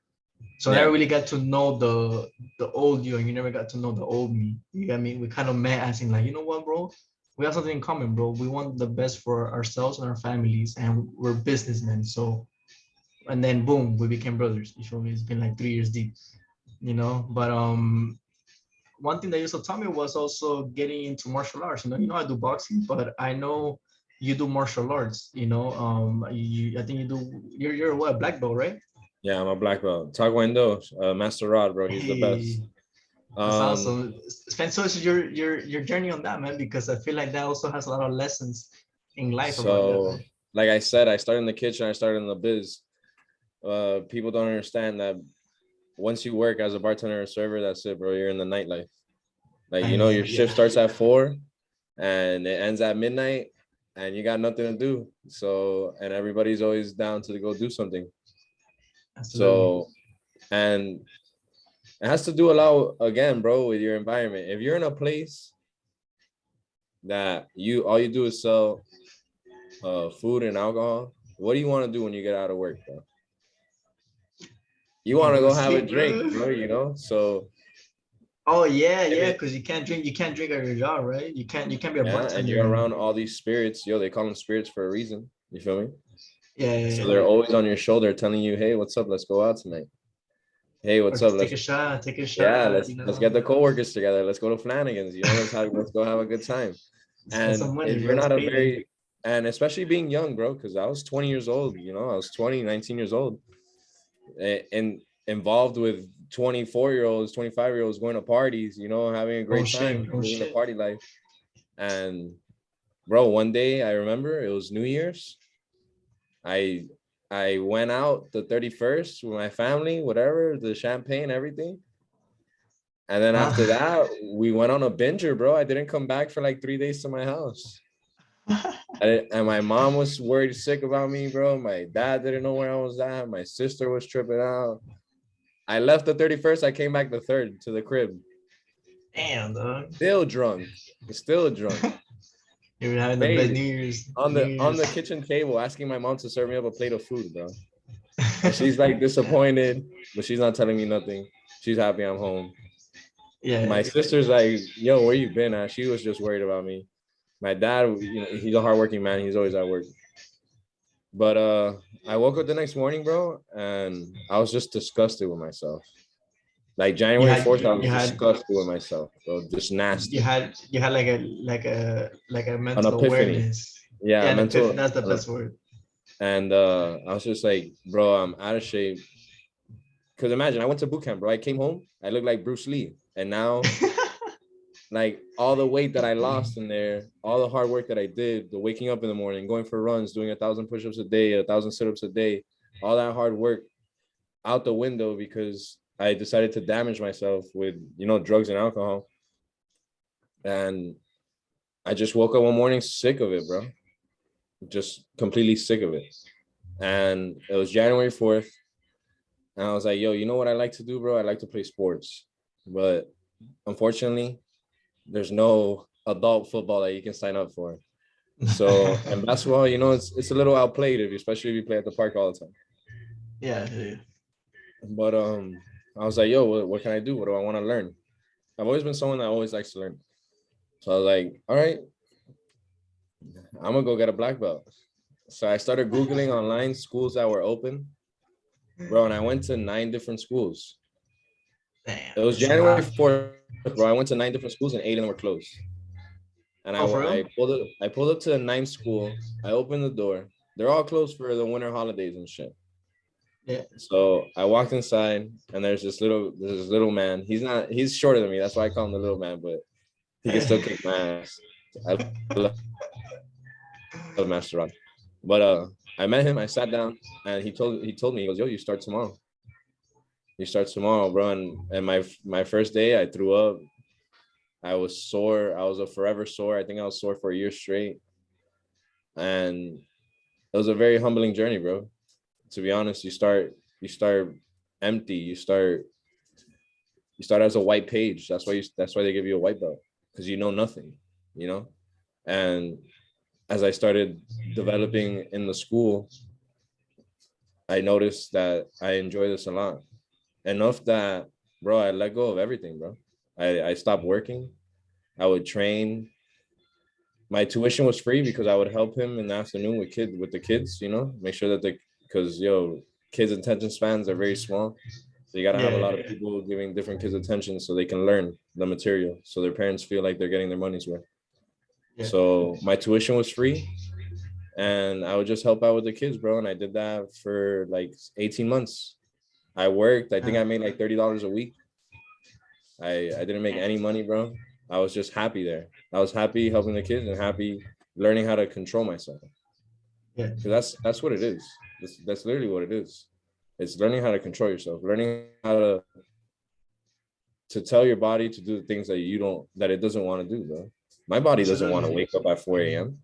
Speaker 1: So I never
Speaker 2: Yeah,
Speaker 1: really got to know the old you, and you never got to know the old me. You get me? We kind of met as in like, you know what, bro? We have something in common, bro. We want the best for ourselves and our families, and we're businessmen. So, and then boom, we became brothers. You feel me? It's been like 3 years deep, But one thing that you also told me was also getting into martial arts. I do boxing, but I know you do martial arts. I think you do. You're what, black belt, right?
Speaker 2: yeah, I'm a black belt. Taekwondo, Master Rod, bro. He's the best.
Speaker 1: Hey, that's
Speaker 2: Um,
Speaker 1: awesome. Spend so is your journey on that, man, because I feel like that also has a lot of lessons in life about that,
Speaker 2: so
Speaker 1: man.
Speaker 2: like I said, I started in the kitchen, I started in the biz. People don't understand that once you work as a bartender or server, that's it, bro. You're in the nightlife. Like, your shift
Speaker 1: Yeah,
Speaker 2: starts at 4 and it ends at midnight and you got nothing to do. So, and everybody's always down to go do something.
Speaker 1: absolutely.
Speaker 2: So, and it has to do a lot again, bro, with your environment. If you're in a place that all you do is sell food and alcohol, what do you want to do when you get out of work, bro? You
Speaker 1: You can
Speaker 2: want to
Speaker 1: go to
Speaker 2: go have a
Speaker 1: sleep,
Speaker 2: drink,
Speaker 1: bro.
Speaker 2: bro, So
Speaker 1: Oh yeah,
Speaker 2: if
Speaker 1: yeah,
Speaker 2: it,
Speaker 1: because you can't drink at your job, right? You can't be a
Speaker 2: yeah, and
Speaker 1: bartender
Speaker 2: you're
Speaker 1: and
Speaker 2: around all these spirits, they call them spirits for a reason. You feel me?
Speaker 1: yeah, yeah,
Speaker 2: So
Speaker 1: yeah.
Speaker 2: they're always on your shoulder telling you, hey, what's up? Let's go out tonight. Hey,
Speaker 1: Or
Speaker 2: what's up?
Speaker 1: to take a
Speaker 2: Yeah,
Speaker 1: shot,
Speaker 2: let's get the coworkers together. Let's go to Flanagan's. Let's go have a good time.
Speaker 1: spend
Speaker 2: And
Speaker 1: some money,
Speaker 2: if you're
Speaker 1: bro. It's
Speaker 2: not
Speaker 1: payday.
Speaker 2: and especially being young, bro, because I was 20 years old, I was 20, 19 years old, and involved with 24-year-olds, 25-year-olds going to parties, having a
Speaker 1: Oh
Speaker 2: great
Speaker 1: shit,
Speaker 2: time,
Speaker 1: oh
Speaker 2: living the
Speaker 1: shit.
Speaker 2: party life. And bro, one day I remember it was New Year's. I I went out the 31st with my family, whatever, the champagne, everything. And then after that, we went on a binger, bro. I didn't come back for like 3 days to my house. And my mom was worried sick about me, bro. My dad didn't know where I was at. My sister was tripping out. I left the 31st. I came back the 3rd to the crib.
Speaker 1: Damn, dog.
Speaker 2: Still drunk. Still drunk.
Speaker 1: You were having the best
Speaker 2: Hey,
Speaker 1: New Year's.
Speaker 2: on
Speaker 1: New
Speaker 2: the
Speaker 1: Year's.
Speaker 2: kitchen table, asking my mom to serve me up a plate of food, bro. And she's like disappointed, but she's not telling me nothing. She's happy I'm home. My
Speaker 1: Yeah.
Speaker 2: sister's like, yo, where you been at? She was just worried about me. My dad, he's a hardworking man. He's always at work. But I woke up the next morning, bro, and I was just disgusted with myself. Like
Speaker 1: You
Speaker 2: January
Speaker 1: had
Speaker 2: 4th, I
Speaker 1: you
Speaker 2: was
Speaker 1: had
Speaker 2: disgusted with myself, bro. Just
Speaker 1: you
Speaker 2: nasty.
Speaker 1: had you had like a
Speaker 2: An
Speaker 1: mental
Speaker 2: epiphany.
Speaker 1: awareness.
Speaker 2: Yeah,
Speaker 1: Yeah, an epiphany.
Speaker 2: mental.
Speaker 1: That's the best word.
Speaker 2: And I was just like, bro, I'm out of shape. Because imagine, I went to boot camp, bro. I came home, I looked like Bruce Lee. And now like all the weight that I lost in there, all the hard work that I did, the waking up in the morning, going for runs, doing 1,000 push-ups a day, 1,000 sit-ups a day, all that hard work out the window because I decided to damage myself with, drugs and alcohol. And I just woke up one morning sick of it, bro. Just completely sick of it. And it was January 4th. And I was like, yo, you know what I like to do, bro? I like to play sports. But unfortunately, there's no adult football that you can sign up for. So, and basketball, it's a little outplayed, especially if you play at the park all the time.
Speaker 1: Yeah, yeah.
Speaker 2: But I was like, yo, what can I do? What do I want to learn? I've always been someone that always likes to learn. So I was like, all right, I'm gonna go get a black belt. So I started Googling online schools that were open, bro, and I went to 9 different schools.
Speaker 1: Damn,
Speaker 2: It was
Speaker 1: that's a
Speaker 2: January
Speaker 1: lot.
Speaker 2: 4th, bro. I went to 9 different schools and 8 of them were closed. And
Speaker 1: Oh, for real?
Speaker 2: I pulled up to the 9th school. I opened the door. They're all closed for the winter holidays and shit.
Speaker 1: Yeah.
Speaker 2: So I walked inside, and there's this little man. He's shorter than me. That's why I call him the little man, but he can still kick my ass. I love Master Rod. But I met him. I sat down, and he told me, he goes, yo, you start tomorrow. You start tomorrow, bro. And my first day, I threw up. I was sore. I was a forever sore. I think I was sore for a year straight. And it was a very humbling journey, bro. To be honest, you start empty. You start as a white page. That's why they give you a white belt, because you know nothing, you know? And as I started developing in the school, I noticed that I enjoy this a lot. Enough that, bro, I let go of everything, bro. I stopped working. I would train. My tuition was free because I would help him in the afternoon with the kids, make sure that because kids' attention spans are very small. So you got to have a
Speaker 1: Yeah,
Speaker 2: lot of people giving different kids attention so they can learn the material, so their parents feel like they're getting their money's worth.
Speaker 1: yeah.
Speaker 2: So my tuition was free, and I would just help out with the kids, bro. And I did that for like 18 months. I worked. I think I made like $30 a week. I didn't make any money, bro. I was just happy there. I was happy helping the kids and happy learning how to control myself.
Speaker 1: Yeah.
Speaker 2: Because that's what it is. That's literally what it is. It's learning how to control yourself, learning how to tell your body to do the things that it doesn't want to do, bro. My body doesn't want to
Speaker 1: Absolutely.
Speaker 2: wake up at 4 a.m.
Speaker 1: Oh,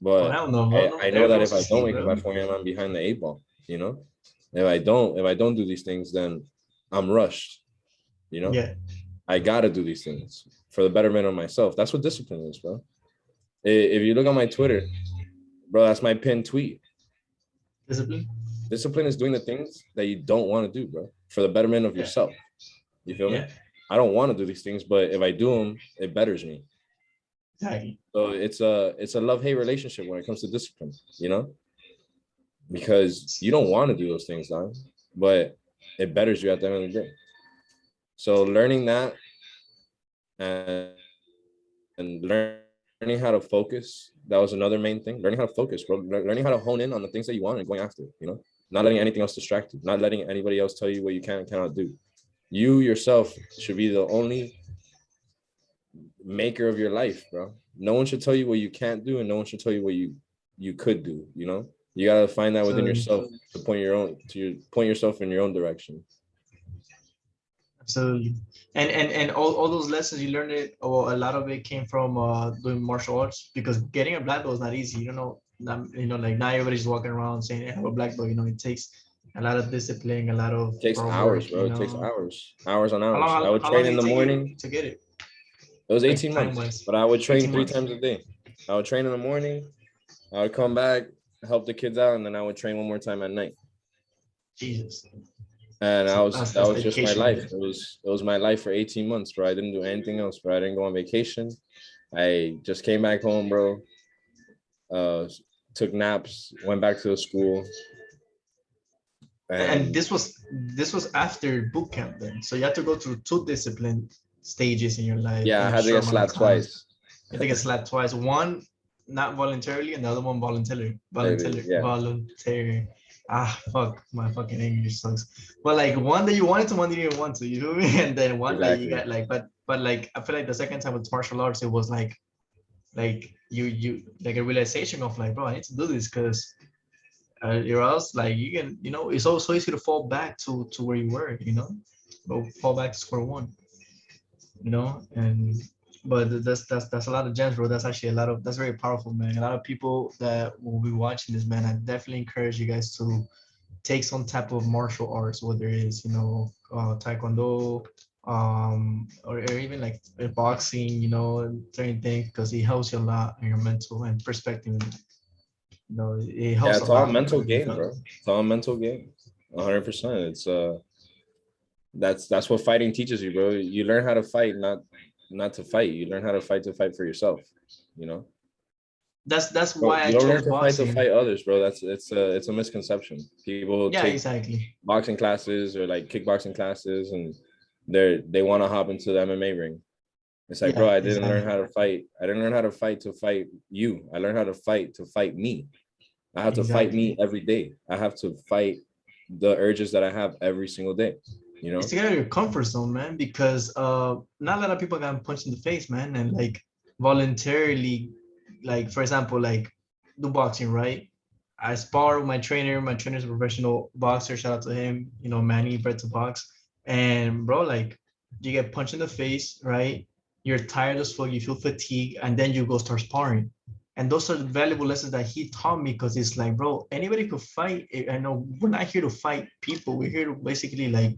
Speaker 2: But
Speaker 1: hell no, bro.
Speaker 2: I know
Speaker 1: Everybody
Speaker 2: that
Speaker 1: wants
Speaker 2: if
Speaker 1: to
Speaker 2: I don't
Speaker 1: sleep,
Speaker 2: wake up
Speaker 1: bro.
Speaker 2: at 4 a.m., I'm behind the 8 ball, you know? If I don't do these things, then I'm rushed, you know?
Speaker 1: Yeah.
Speaker 2: I gotta do these things for the betterment of myself. That's what discipline is, bro. If you look on my Twitter, bro, that's my pinned tweet.
Speaker 1: Discipline.
Speaker 2: Discipline is doing the things that you don't want to do, bro, for the betterment of
Speaker 1: Yeah.
Speaker 2: yourself. You feel me?
Speaker 1: Yeah.
Speaker 2: I don't want to do these things, but if I do them, it betters me.
Speaker 1: Exactly.
Speaker 2: So it's a love-hate relationship when it comes to discipline, because you don't want to do those things, dog, but it betters you at the end of the day. So learning that and learning how to focus, that was another main thing. Learning how to focus, bro. Learning how to hone in on the things that you want and going after, not letting anything else distract you, not letting anybody else tell you what you can and cannot do. You yourself should be the only maker of your life, bro. No one should tell you what you can't do, and no one should tell you what you could do. You gotta find that within
Speaker 1: Absolutely.
Speaker 2: yourself to point yourself in your own direction.
Speaker 1: Absolutely. And all those lessons you learned it, or a lot of it came from doing martial arts, because getting a black belt is not easy. Like not everybody's walking around saying I have a black belt. It takes a lot of discipline, a lot of
Speaker 2: It takes
Speaker 1: hard
Speaker 2: hours,
Speaker 1: work.
Speaker 2: bro. It takes hours on
Speaker 1: How long
Speaker 2: hours. I would
Speaker 1: how long
Speaker 2: train
Speaker 1: did
Speaker 2: in
Speaker 1: it
Speaker 2: the
Speaker 1: take you
Speaker 2: morning.
Speaker 1: to get it?
Speaker 2: It was
Speaker 1: Like
Speaker 2: 18
Speaker 1: time
Speaker 2: months,
Speaker 1: wise?
Speaker 2: but I would train
Speaker 1: 18
Speaker 2: three
Speaker 1: months?
Speaker 2: times a day. I would train in the morning. I would come back, help the kids out, and then I would train one more time at night.
Speaker 1: Jesus.
Speaker 2: And that
Speaker 1: That's
Speaker 2: was just my
Speaker 1: dedication right
Speaker 2: life.
Speaker 1: there.
Speaker 2: It was my life for 18 months, bro. I didn't do anything else, bro. I didn't go on vacation. I just came back home, bro. Uh, took naps, went back to the school,
Speaker 1: And
Speaker 2: and
Speaker 1: this was after boot camp then. So you had to go through two discipline stages in your life
Speaker 2: yeah,
Speaker 1: in
Speaker 2: I
Speaker 1: a
Speaker 2: had to
Speaker 1: short
Speaker 2: get
Speaker 1: amount of
Speaker 2: slapped
Speaker 1: time.
Speaker 2: twice.
Speaker 1: I think it's slapped twice. One not voluntarily, and the other one voluntarily.
Speaker 2: Maybe,
Speaker 1: Voluntarily.
Speaker 2: yeah.
Speaker 1: Voluntary. fuck, my fucking English sucks. But like one that you wanted to, one that you didn't want to, you feel me? And then one that you
Speaker 2: Exactly.
Speaker 1: got like, but like I feel like the second time with martial arts, it was like you like a realization of like, bro, I need to do this because or else like you can, it's also easy to fall back to where you were, go fall back to square one, and but that's a lot of gems, bro. That's actually a lot of that's very powerful, man. A lot of people that will be watching this, man. I definitely encourage you guys to take some type of martial arts, whether it is, taekwondo, or even like boxing, certain things, because it helps you a lot in your mental and perspective. It
Speaker 2: Yeah,
Speaker 1: helps a
Speaker 2: it's all
Speaker 1: lot.
Speaker 2: mental game, bro. It's all mental game. 100%. It's that's what fighting teaches you, bro. You learn how to fight, not to fight. You learn how to fight for yourself. You know,
Speaker 1: That's why I
Speaker 2: you don't
Speaker 1: chose
Speaker 2: learn to fight
Speaker 1: boxing.
Speaker 2: others, bro. It's a misconception. People
Speaker 1: Yeah,
Speaker 2: take
Speaker 1: exactly.
Speaker 2: boxing classes or like kickboxing classes, and they want to hop into the MMA ring. It's like, bro,
Speaker 1: Yeah,
Speaker 2: I didn't learn
Speaker 1: exactly.
Speaker 2: how to fight. I didn't learn how to fight to fight you. I learned how to fight me. I have to fight me
Speaker 1: Exactly.
Speaker 2: every day. I have to fight the urges that I have every single day. You
Speaker 1: It's
Speaker 2: know?
Speaker 1: to get out of your comfort zone, man, because not a lot of people got punched in the face, man, and like voluntarily, like for example, like do boxing, right? I spar with my trainer. My trainer's a professional boxer. Shout out to him. Manny, bred to box. And bro, like you get punched in the face, right? You're tired as fuck. You feel fatigue, and then you go start sparring. And those are the valuable lessons that he taught me, because it's like, bro, anybody could fight. I know we're not here to fight people. We're here to basically like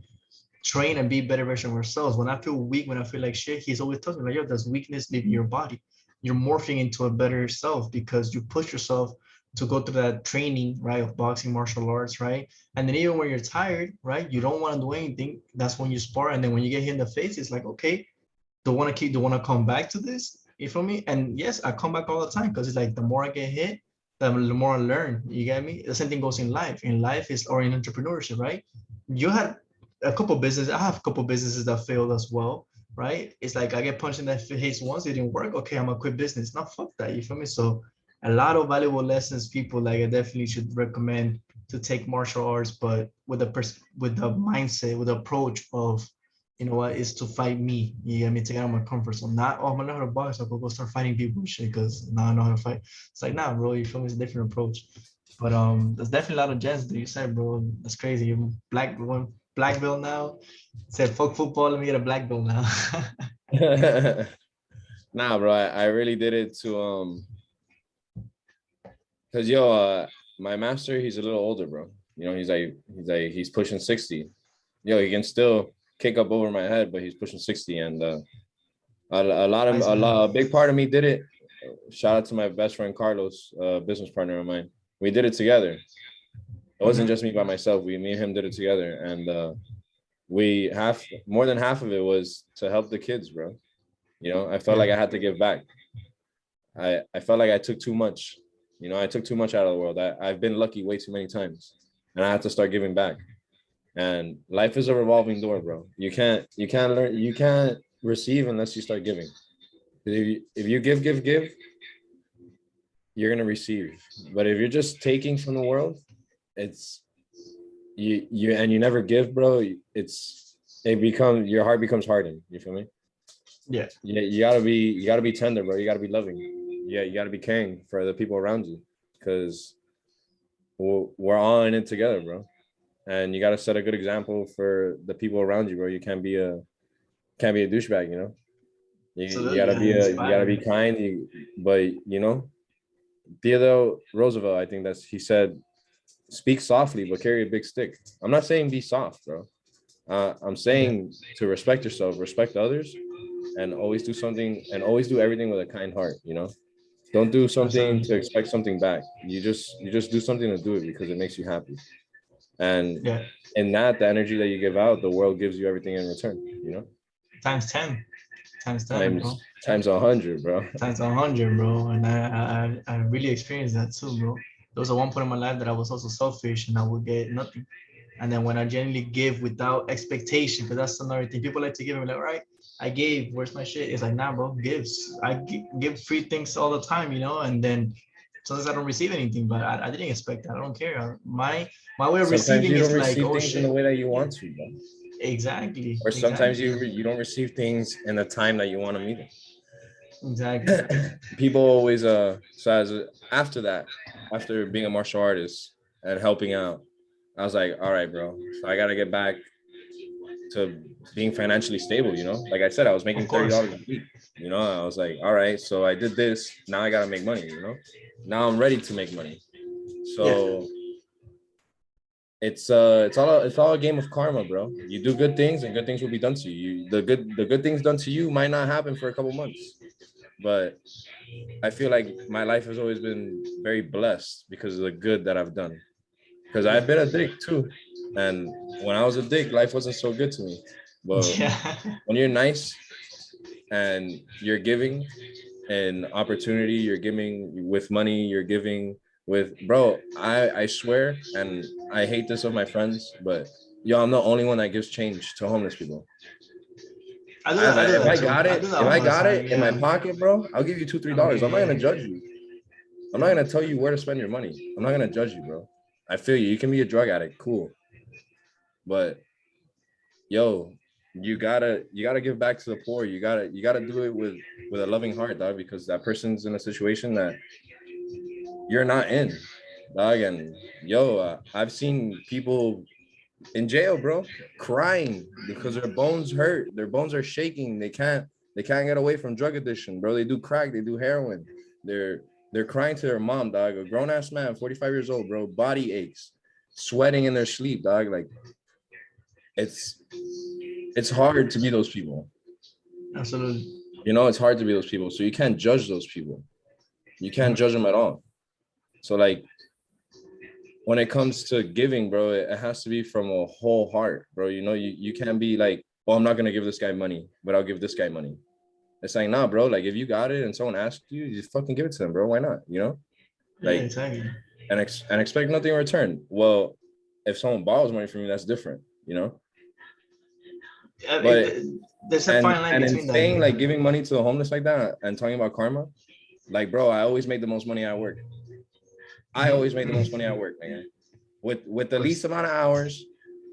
Speaker 1: train and be a better version of ourselves. When I feel weak, when I feel like shit, he's always telling me like, yo, there's weakness leaving your body. You're morphing into a better self because you push yourself to go through that training, right, of boxing, martial arts, right? And then even when you're tired, right, you don't want to do anything. That's when you spar. And then when you get hit in the face, it's like, okay, do want to come back to this? You feel me? And yes, I come back all the time because it's like the more I get hit, the more I learn. You get me? The same thing goes in life. In life is or in entrepreneurship, right? You had a couple businesses. I have a couple businesses that failed as well, right? It's like I get punched in the face once, it didn't work. Okay, I'm gonna quit business. Not fuck that. You feel me? So a lot of valuable lessons, people like I definitely should recommend to take martial arts, but with the mindset, with the approach of what is to fight me. You get me to get out of my comfort zone. Not I'm gonna know how to box, I'll go start fighting people and shit because now I know how to fight. It's like nah, bro, you feel me? It's a different approach. But there's definitely a lot of gems that you said, bro. That's crazy. You black belt now. Said fuck football, let me get a black belt now.
Speaker 2: Nah, bro. I really did it to cause yo, my master, he's a little older, bro. You know, he's pushing 60. Yo, he can still kick up over my head, but he's pushing 60, and
Speaker 1: Nice man.
Speaker 2: a big part of me did it. Shout out to my best friend Carlos, business partner of mine. We did it together. It wasn't
Speaker 1: Mm-hmm.
Speaker 2: just me by myself. Me and him did it together, and we half more than half of it was to help the kids, bro. You know, I felt
Speaker 1: Yeah.
Speaker 2: like I had to give back. I felt like I took too much. You know, I took too much out of the world. I've been lucky way too many times, and I had to start giving back. And life is a revolving door, bro. You can't receive unless you start giving. If you give, you're gonna receive. But if you're just taking from the world, it's you never give, bro. It becomes your heart becomes hardened. You feel me?
Speaker 1: Yeah.
Speaker 2: Yeah, you gotta be tender, bro. You gotta be loving. Yeah, you gotta be caring for the people around you, because we're all in it together, bro. And you gotta set a good example for the people around you, bro. You can't be a douchebag, you know. You
Speaker 1: Absolutely.
Speaker 2: gotta
Speaker 1: Yeah.
Speaker 2: be you gotta be
Speaker 1: Inspire.
Speaker 2: kind. But you know, Theodore Roosevelt, I think that's he said, speak softly but carry a big stick. I'm not saying be soft, bro. I'm
Speaker 1: Yeah.
Speaker 2: saying to respect yourself, respect others, and always do everything with a kind heart. You know, don't do something to
Speaker 1: Absolutely.
Speaker 2: expect something back. You just do something to do it because it makes you happy. And
Speaker 1: Yeah.
Speaker 2: in that, the energy that you give out, the world gives you everything in return. You know,
Speaker 1: Times 10. Times 10, bro.
Speaker 2: times 100, bro.
Speaker 1: Times 100, bro. And I really experienced that too, bro. There was a one point in my life that I was also selfish and I would get nothing. And then when I genuinely give without expectation, because that's another thing. People like to give and like, all right, I gave, where's my shit? It's like, nah, bro, gives. I give free things all the time, and then sometimes I don't receive anything, but I didn't expect that. I don't care. My way of
Speaker 2: Sometimes
Speaker 1: receiving
Speaker 2: you
Speaker 1: is
Speaker 2: don't
Speaker 1: like,
Speaker 2: receive
Speaker 1: oh
Speaker 2: things in the
Speaker 1: shit.
Speaker 2: way that you want to, bro.
Speaker 1: Exactly,
Speaker 2: Or sometimes
Speaker 1: exactly,
Speaker 2: you don't receive things in the time that you want to meet
Speaker 1: exactly.
Speaker 2: it. People always so as after that, after being a martial artist and helping out, I was like, all right, bro. So I gotta get back to being financially stable, you know? Like I said, I was
Speaker 1: Of
Speaker 2: making
Speaker 1: course.
Speaker 2: $30 a week. You know, I was like, all right, so I did this. Now I gotta make money, you know? Now I'm ready to make money.
Speaker 1: Yeah.
Speaker 2: So it's all a game of karma, bro. You do good things and good things will be done to you. The good things done to you might not happen for a couple months. But I feel like my life has always been very blessed because of the good that I've done. Because I've
Speaker 1: Yeah.
Speaker 2: been a dick too. And when I was a dick, life wasn't so good to me. But
Speaker 1: Yeah.
Speaker 2: when you're nice and you're giving an opportunity, you're giving with money, you're giving with bro, I swear, and I hate this of my friends, but yo, I'm the only one that gives change to homeless people.
Speaker 1: I do that. I do
Speaker 2: If
Speaker 1: that
Speaker 2: I
Speaker 1: too.
Speaker 2: got
Speaker 1: I
Speaker 2: it,
Speaker 1: do that
Speaker 2: if I
Speaker 1: all the
Speaker 2: got
Speaker 1: time.
Speaker 2: it in my
Speaker 1: Yeah.
Speaker 2: pocket, bro, I'll give you two, three
Speaker 1: I don't
Speaker 2: dollars. I'm not
Speaker 1: care.
Speaker 2: gonna judge you. I'm not gonna tell you where to spend your money. I'm not gonna judge you, bro. I feel you. You can be a drug addict, cool. But yo, you gotta give back to the poor. You gotta do it with a loving heart, dog, because that person's in a situation that you're not in, dog. And yo, I've seen people in jail, bro, crying because their bones hurt, their bones are shaking, they can't get away from drug addiction, bro. They do crack, they do heroin, they're they're crying to their mom, dog. A grown-ass man, 45 years old, bro, body aches, sweating in their sleep, dog. Like it's it's hard to be those people.
Speaker 1: Absolutely.
Speaker 2: You know, it's hard to be those people. So you can't judge those people. You can't
Speaker 1: Mhm.
Speaker 2: judge them at all. So like when it comes to giving, bro, it has to be from a whole heart, bro. You know, you can't be like, oh, I'm not gonna give this guy money, but I'll give this guy money. It's like, nah, bro. Like if you got it and someone asks you, you just fucking give it to them, bro. Why not? You know,
Speaker 1: Yeah,
Speaker 2: like
Speaker 1: exactly.
Speaker 2: and expect nothing in return. Well, if someone borrows money from you, that's different, you know. But
Speaker 1: There's a fine line
Speaker 2: and in
Speaker 1: between that.
Speaker 2: saying like giving money to the homeless like that and talking about karma, like bro, I always made the most money at work. I always made the most money
Speaker 1: Mhm.
Speaker 2: at work, man. With
Speaker 1: Of
Speaker 2: the
Speaker 1: course.
Speaker 2: least amount of hours,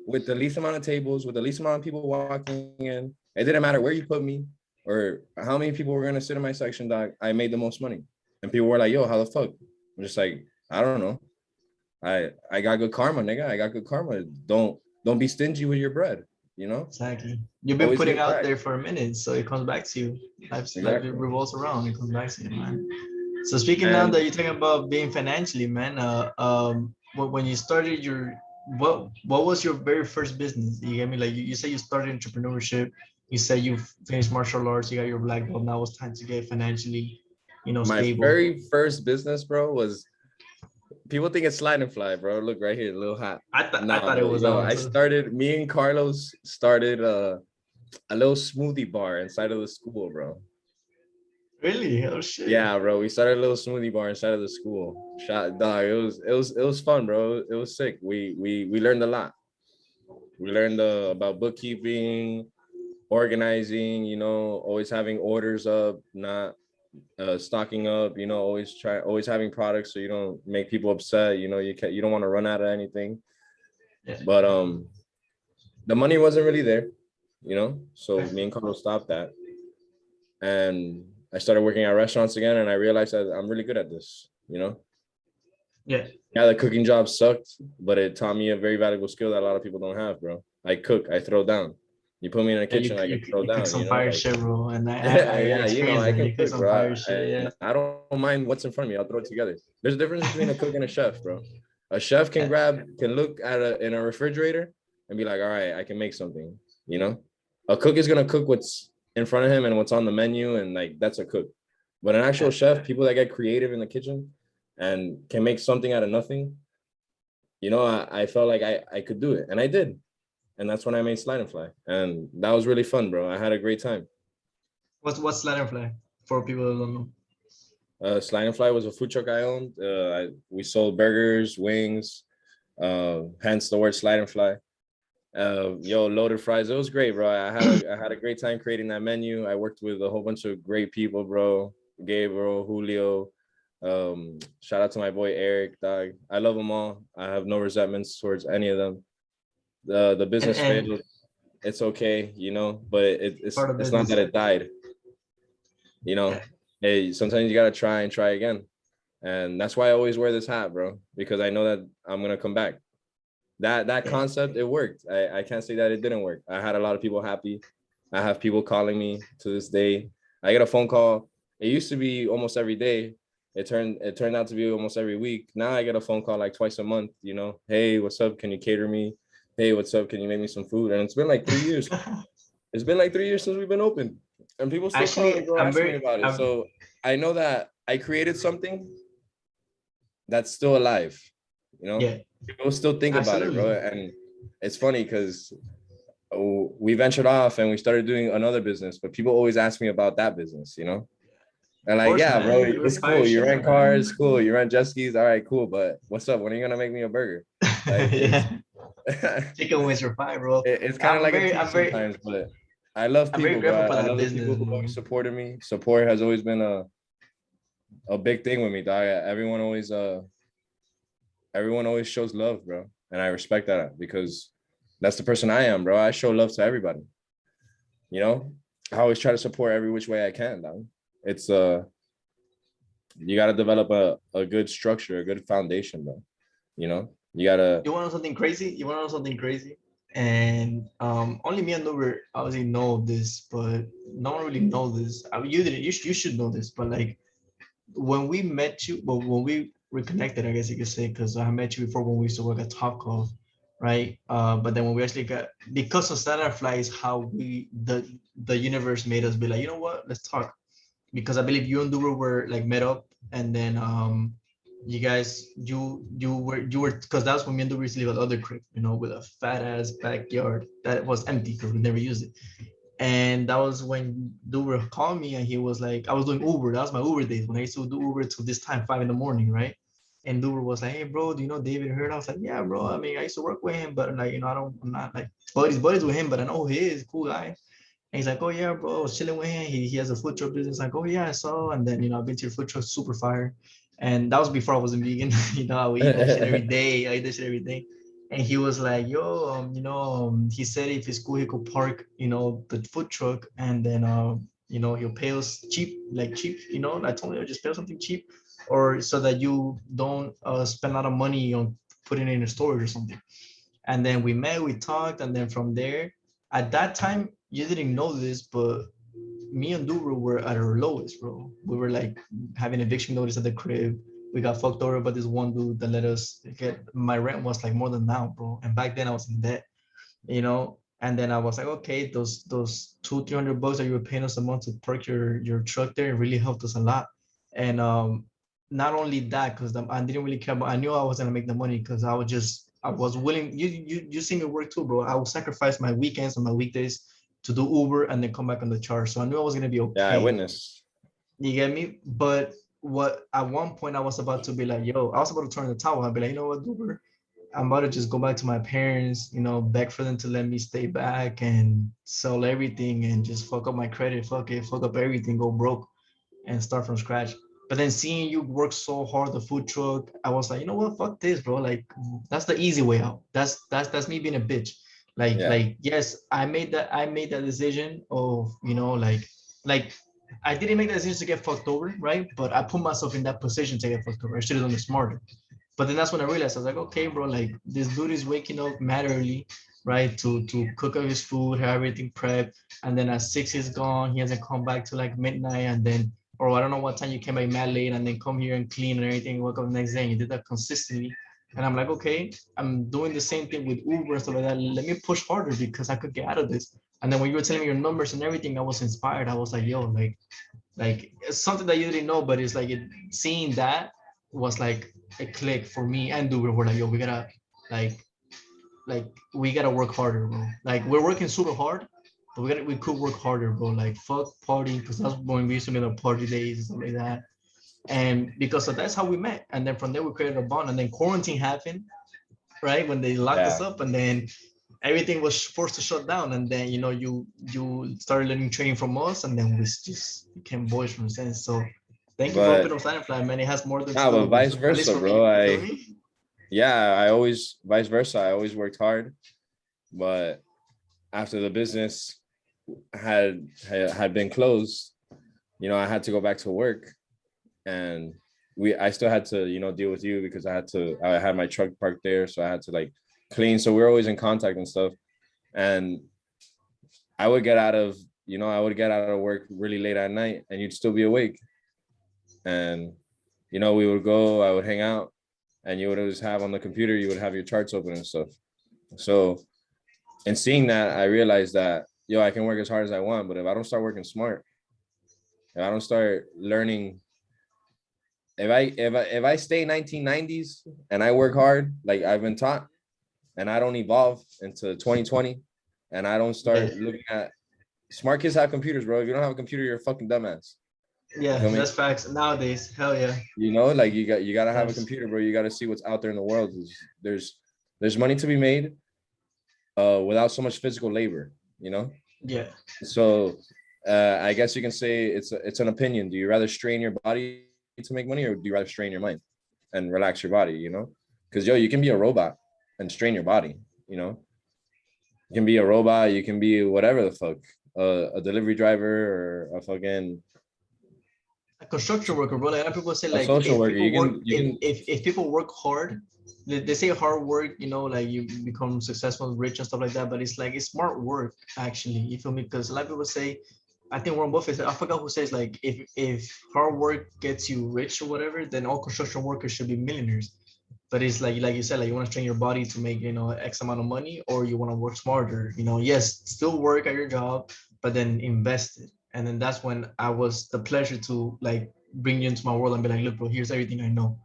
Speaker 2: with the least amount of tables, with the least amount of people walking in. It didn't matter where you put me or how many people were gonna sit in my section, dog. I made the most money. And people were like, yo, how the fuck? I'm just like, I don't know. I got good karma, nigga. I got good karma. Don't be stingy with your bread, you know?
Speaker 1: Exactly. You've been
Speaker 2: Always
Speaker 1: putting
Speaker 2: give
Speaker 1: out
Speaker 2: back.
Speaker 1: there for a minute, so it comes back to you. Life
Speaker 2: Exactly.
Speaker 1: revolves around. It comes back to you, man. So speaking now that
Speaker 2: And
Speaker 1: you're talking about being financially, man, when you started your, what was your very first business? You get me? Like you say you started entrepreneurship. You say you finished martial arts. You got your black belt. Now it's time to get financially,
Speaker 2: my
Speaker 1: stable.
Speaker 2: very first business, bro, was people think it's slide and fly, bro. Look right here, little hat.
Speaker 1: I
Speaker 2: Nah,
Speaker 1: thought it
Speaker 2: bro.
Speaker 1: was that
Speaker 2: Yo,
Speaker 1: one
Speaker 2: I
Speaker 1: too.
Speaker 2: started. Me and Carlos started a little smoothie bar inside of the school, bro.
Speaker 1: Really? Oh shit.
Speaker 2: Yeah, bro. We started a little smoothie bar inside of the school. Shot dog. It was fun, bro. It was sick. We learned a lot. We learned about bookkeeping, organizing. You know, always having orders up, not stocking up. You know, always having products so you don't make people upset. You know, you don't want to run out of anything.
Speaker 1: Yeah.
Speaker 2: But the money wasn't really there. You know, so me and Carlos stopped that, and I started working at restaurants again, and I realized that I'm really good at this. You know,
Speaker 1: Yeah.
Speaker 2: yeah, the cooking job sucked, but it taught me a very valuable skill that a lot of people don't have, bro. I cook, I throw down. You put me in a
Speaker 1: Yeah,
Speaker 2: kitchen, I can throw
Speaker 1: you cook
Speaker 2: down.
Speaker 1: some
Speaker 2: You know,
Speaker 1: fire
Speaker 2: like
Speaker 1: shit, bro, and I
Speaker 2: yeah, you know,
Speaker 1: experienced
Speaker 2: I
Speaker 1: that.
Speaker 2: can
Speaker 1: You cook
Speaker 2: cook,
Speaker 1: some
Speaker 2: bro.
Speaker 1: fire shit, yeah.
Speaker 2: I don't mind what's in front of me. I'll throw it together. There's a difference between a cook and a chef, bro. A chef
Speaker 1: Yeah,
Speaker 2: can look at in a refrigerator and be like, all right, I can make something. You know, a cook is gonna cook what's in front of him and what's on the menu, and like that's a cook. But an actual
Speaker 1: yeah.
Speaker 2: chef, people that get creative in the kitchen and can make something out of nothing, you know, I felt like I could do it, and I did. And that's when I made Slide and Fly, and that was really fun, bro. I had a great time.
Speaker 1: What's ladder fly for people that don't know?
Speaker 2: Slide and Fly was a food truck I owned. We sold burgers, wings, hence the word Slide and Fly. Yo, loaded fries. It was great, bro. I had a great time creating that menu. I worked with a whole bunch of great people, bro. Gabriel, Julio. Shout out to my boy Eric, dog. I love them all. I have no resentments towards any of them. The business
Speaker 1: And
Speaker 2: failed. It's okay, but
Speaker 1: part of
Speaker 2: it's not that
Speaker 1: business.
Speaker 2: it died.
Speaker 1: Yeah.
Speaker 2: Hey, sometimes you gotta try and try again, and that's why I always wear this hat, bro, because I know that I'm gonna come back. That
Speaker 1: Yeah.
Speaker 2: concept, it worked. I can't say that it didn't work. I had a lot of people happy. I have people calling me to this day. I get a phone call. It used to be almost every day. It turned out to be almost every week. Now I get a phone call like twice a month. Hey, what's up? Can you cater me? Hey, what's up? Can you make me some food? And it's been like 3 years. It's been like 3 years since we've been open, and people still calling me,
Speaker 1: Actually,
Speaker 2: bro,
Speaker 1: I'm
Speaker 2: asking me
Speaker 1: very,
Speaker 2: about it.
Speaker 1: I'm
Speaker 2: So I know that I created something that's still alive. You know,
Speaker 1: yeah,
Speaker 2: People still think about it, bro.
Speaker 1: absolutely.
Speaker 2: And it's funny because we ventured off and we started doing another business, but people always ask me about that business. And
Speaker 1: Of
Speaker 2: like,
Speaker 1: course,
Speaker 2: yeah, bro,
Speaker 1: man. You're
Speaker 2: it's
Speaker 1: fire
Speaker 2: cool. You
Speaker 1: shit,
Speaker 2: rent
Speaker 1: man.
Speaker 2: cars, cool. You rent jet skis, all right, cool. But what's up? When are you gonna make me a burger? Like, it's
Speaker 1: Yeah. Chicken wings are fire, bro.
Speaker 2: it's kind of like a tease sometimes, but I love
Speaker 1: I'm very
Speaker 2: people, bro.
Speaker 1: grateful for
Speaker 2: I
Speaker 1: that
Speaker 2: love the people
Speaker 1: business,
Speaker 2: who
Speaker 1: bro.
Speaker 2: always supported me. Support has always been a big thing with me, dog. Everyone always shows love, bro, and I respect that because that's the person I am, bro. I show love to everybody. You know, I always try to support every which way I can, dog. It's you got to develop a good structure, a good foundation, bro. You gotta.
Speaker 1: You want to know something crazy? You want to know something crazy? And only me and Nuber obviously know this, but no one really know this. I mean, you didn't. You should know this, but like when we met you, well, when we reconnected, I guess you could say, because I met you before when we used to work at Top Golf, right? But then when we actually got, because of Saturday Fly is how the universe made us be like, you know what? Let's talk. Because I believe you and Dura were like met up, and then you guys you were because that's when me and Dura used to live at other crib, with a fat ass backyard that was empty because we never used it. And that was when Uber called me and he was like, I was doing Uber. That was my Uber days when I used to do Uber till this time, 5 in the morning, right? And Uber was like, hey, bro, do you know David Hurd? I was like, yeah, bro. I mean, I used to work with him, but like, I'm not like buddies with him, but I know who he is, cool guy. And he's like, oh yeah, bro, I was chilling with him. He has a food truck business. Like, oh yeah, I saw. And then I've been to your food truck, super fire. And that was before I wasn't vegan. I would eat that shit every day. I eat that shit every day. And he was like, yo, he said if it's cool, he could park, the food truck, and then he'll pay us cheap, like cheap, I told him just pay us something cheap, or so that you don't spend a lot of money on putting it in a storage or something. And then we met, we talked, and then from there, at that time, you didn't know this, but me and Duru were at our lowest, bro. We were like having eviction notice at the crib. We got fucked over by this one dude that let us get my rent was like more than now, bro. And back then I was in debt, And then I was like, okay, those 200-300 bucks that you were paying us a month to park your truck there, it really helped us a lot. And not only that, because I didn't really care, but I knew I was gonna make the money because I was willing. You see me work too, bro. I will sacrifice my weekends and my weekdays to do Uber and then come back on the charge. So I knew I was gonna be
Speaker 2: Yeah, I
Speaker 1: okay.
Speaker 2: witnessed.
Speaker 1: You get me? But what at one point I was about to be like, yo, I was about to turn the towel. I'd be like, you know what, Uber? I'm about to just go back to my parents, beg for them to let me stay back and sell everything and just fuck up my credit, fuck it, fuck up everything, go broke and start from scratch. But then seeing you work so hard, the food truck, I was like, you know what, fuck this, bro. Like that's the easy way out. That's me being a bitch.
Speaker 2: Yeah,
Speaker 1: Yes, I made that decision of, like I didn't make that decision to get fucked over, right? But I put myself in that position to get fucked over. I should have done it smarter. But then that's when I realized I was like, okay, bro, like this dude is waking up mad early, right? To cook up his food, have everything prepped, and then at 6 he's gone. He hasn't come back to like midnight, and then or I don't know what time you came back mad late, and then come here and clean and everything. Woke up the next day, and you did that consistently. And I'm like, okay, I'm doing the same thing with Uber and stuff like that. Let me push harder because I could get out of this. And then when you were telling me your numbers and everything, I was inspired. I was like, yo, like it's something that you didn't know, but it's like seeing that was like a click for me and Duber. We're like, yo, like like we gotta work harder, bro. Like we're working super hard, but we could work harder, bro. Like fuck partying, because that's when we used to meet on party days and stuff like that. And because of that's how we met. And then from there we created a bond. And then quarantine happened, right? When they locked us
Speaker 2: yeah.
Speaker 1: up, and then everything was forced to shut down. And then you started learning training from us, and then we just became boys from then. So Thank you for
Speaker 2: But
Speaker 1: opening up Silent Fly, man. It has more than to
Speaker 2: nah,
Speaker 1: do
Speaker 2: but
Speaker 1: with
Speaker 2: vice
Speaker 1: business, at least
Speaker 2: versa,
Speaker 1: for
Speaker 2: bro.
Speaker 1: me. You feel me?
Speaker 2: I always vice versa. I always worked hard, but after the business had been closed, I had to go back to work, and I still had to deal with you because I had my truck parked there, so I had to like clean. So we are always in contact and stuff, and I would get out of I would get out of work really late at night, and you'd still be awake, and we would go, I would hang out, and you would always have on the computer, you would have your charts open and stuff. So, and seeing that, I realized that I can work as hard as I want, but if I don't start working smart, if I don't start learning, if I stay 1990s and I work hard like I've been taught, and I don't evolve into 2020, and I don't
Speaker 1: Yeah.
Speaker 2: start looking at smart kids have computers, bro. If you don't have a computer, you're a fucking dumbass. You
Speaker 1: Yeah,
Speaker 2: feel me?
Speaker 1: that's facts. Nowadays, hell yeah.
Speaker 2: Like you gotta have a
Speaker 1: Yes.
Speaker 2: computer, bro. You gotta see what's out there in the world. There's money to be made without so much physical labor,
Speaker 1: Yeah.
Speaker 2: So I guess you can say it's an opinion. Do you rather strain your body to make money, or do you rather strain your mind and relax your body? Because you can be a robot and strain your body. You know, you can be a robot. You can be whatever the fuck, a delivery driver or a fucking
Speaker 1: A construction worker, bro. Like people say,
Speaker 2: a
Speaker 1: like
Speaker 2: social
Speaker 1: if
Speaker 2: worker.
Speaker 1: people
Speaker 2: You
Speaker 1: work,
Speaker 2: can you can
Speaker 1: if people work hard, they say hard work, like you become successful, rich and stuff like that. But it's like it's smart work, actually. You feel me? Because a lot of people say, I think Warren Buffett, I forgot who says, like if hard work gets you rich or whatever, then all construction workers should be millionaires. But it's like you said, like you want to train your body to make X amount of money, or you want to work smarter. Yes, still work at your job, but then invest it. And then that's when I was the pleasure to like bring you into my world and be like, look, bro, here's everything I know.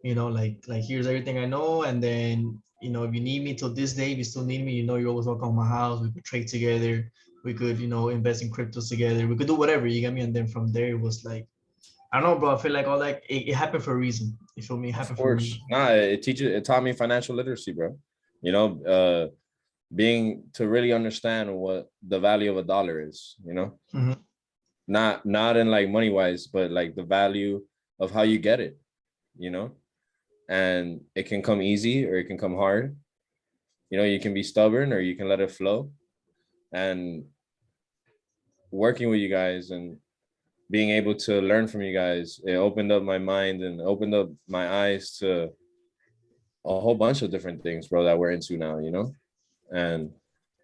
Speaker 1: Like here's everything I know. And then if you need me till this day, if you still need me, you're always welcome on my house. We could trade together. We could invest in cryptos together. We could do whatever, you get me. And then from there it was like, I don't know, bro. I feel like all that it happened for a reason. You feel me? It
Speaker 2: Of
Speaker 1: happened for a reason.
Speaker 2: course. Nah, it taught me financial literacy, bro. You know, being to really understand what the value of a dollar is,
Speaker 1: Mhm.
Speaker 2: not in like money wise, but like the value of how you get it, you know, and it can come easy or it can come hard. You can be stubborn or you can let it flow. And working with you guys and being able to learn from you guys, it opened up my mind and opened up my eyes to a whole bunch of different things, bro, that we're into now. And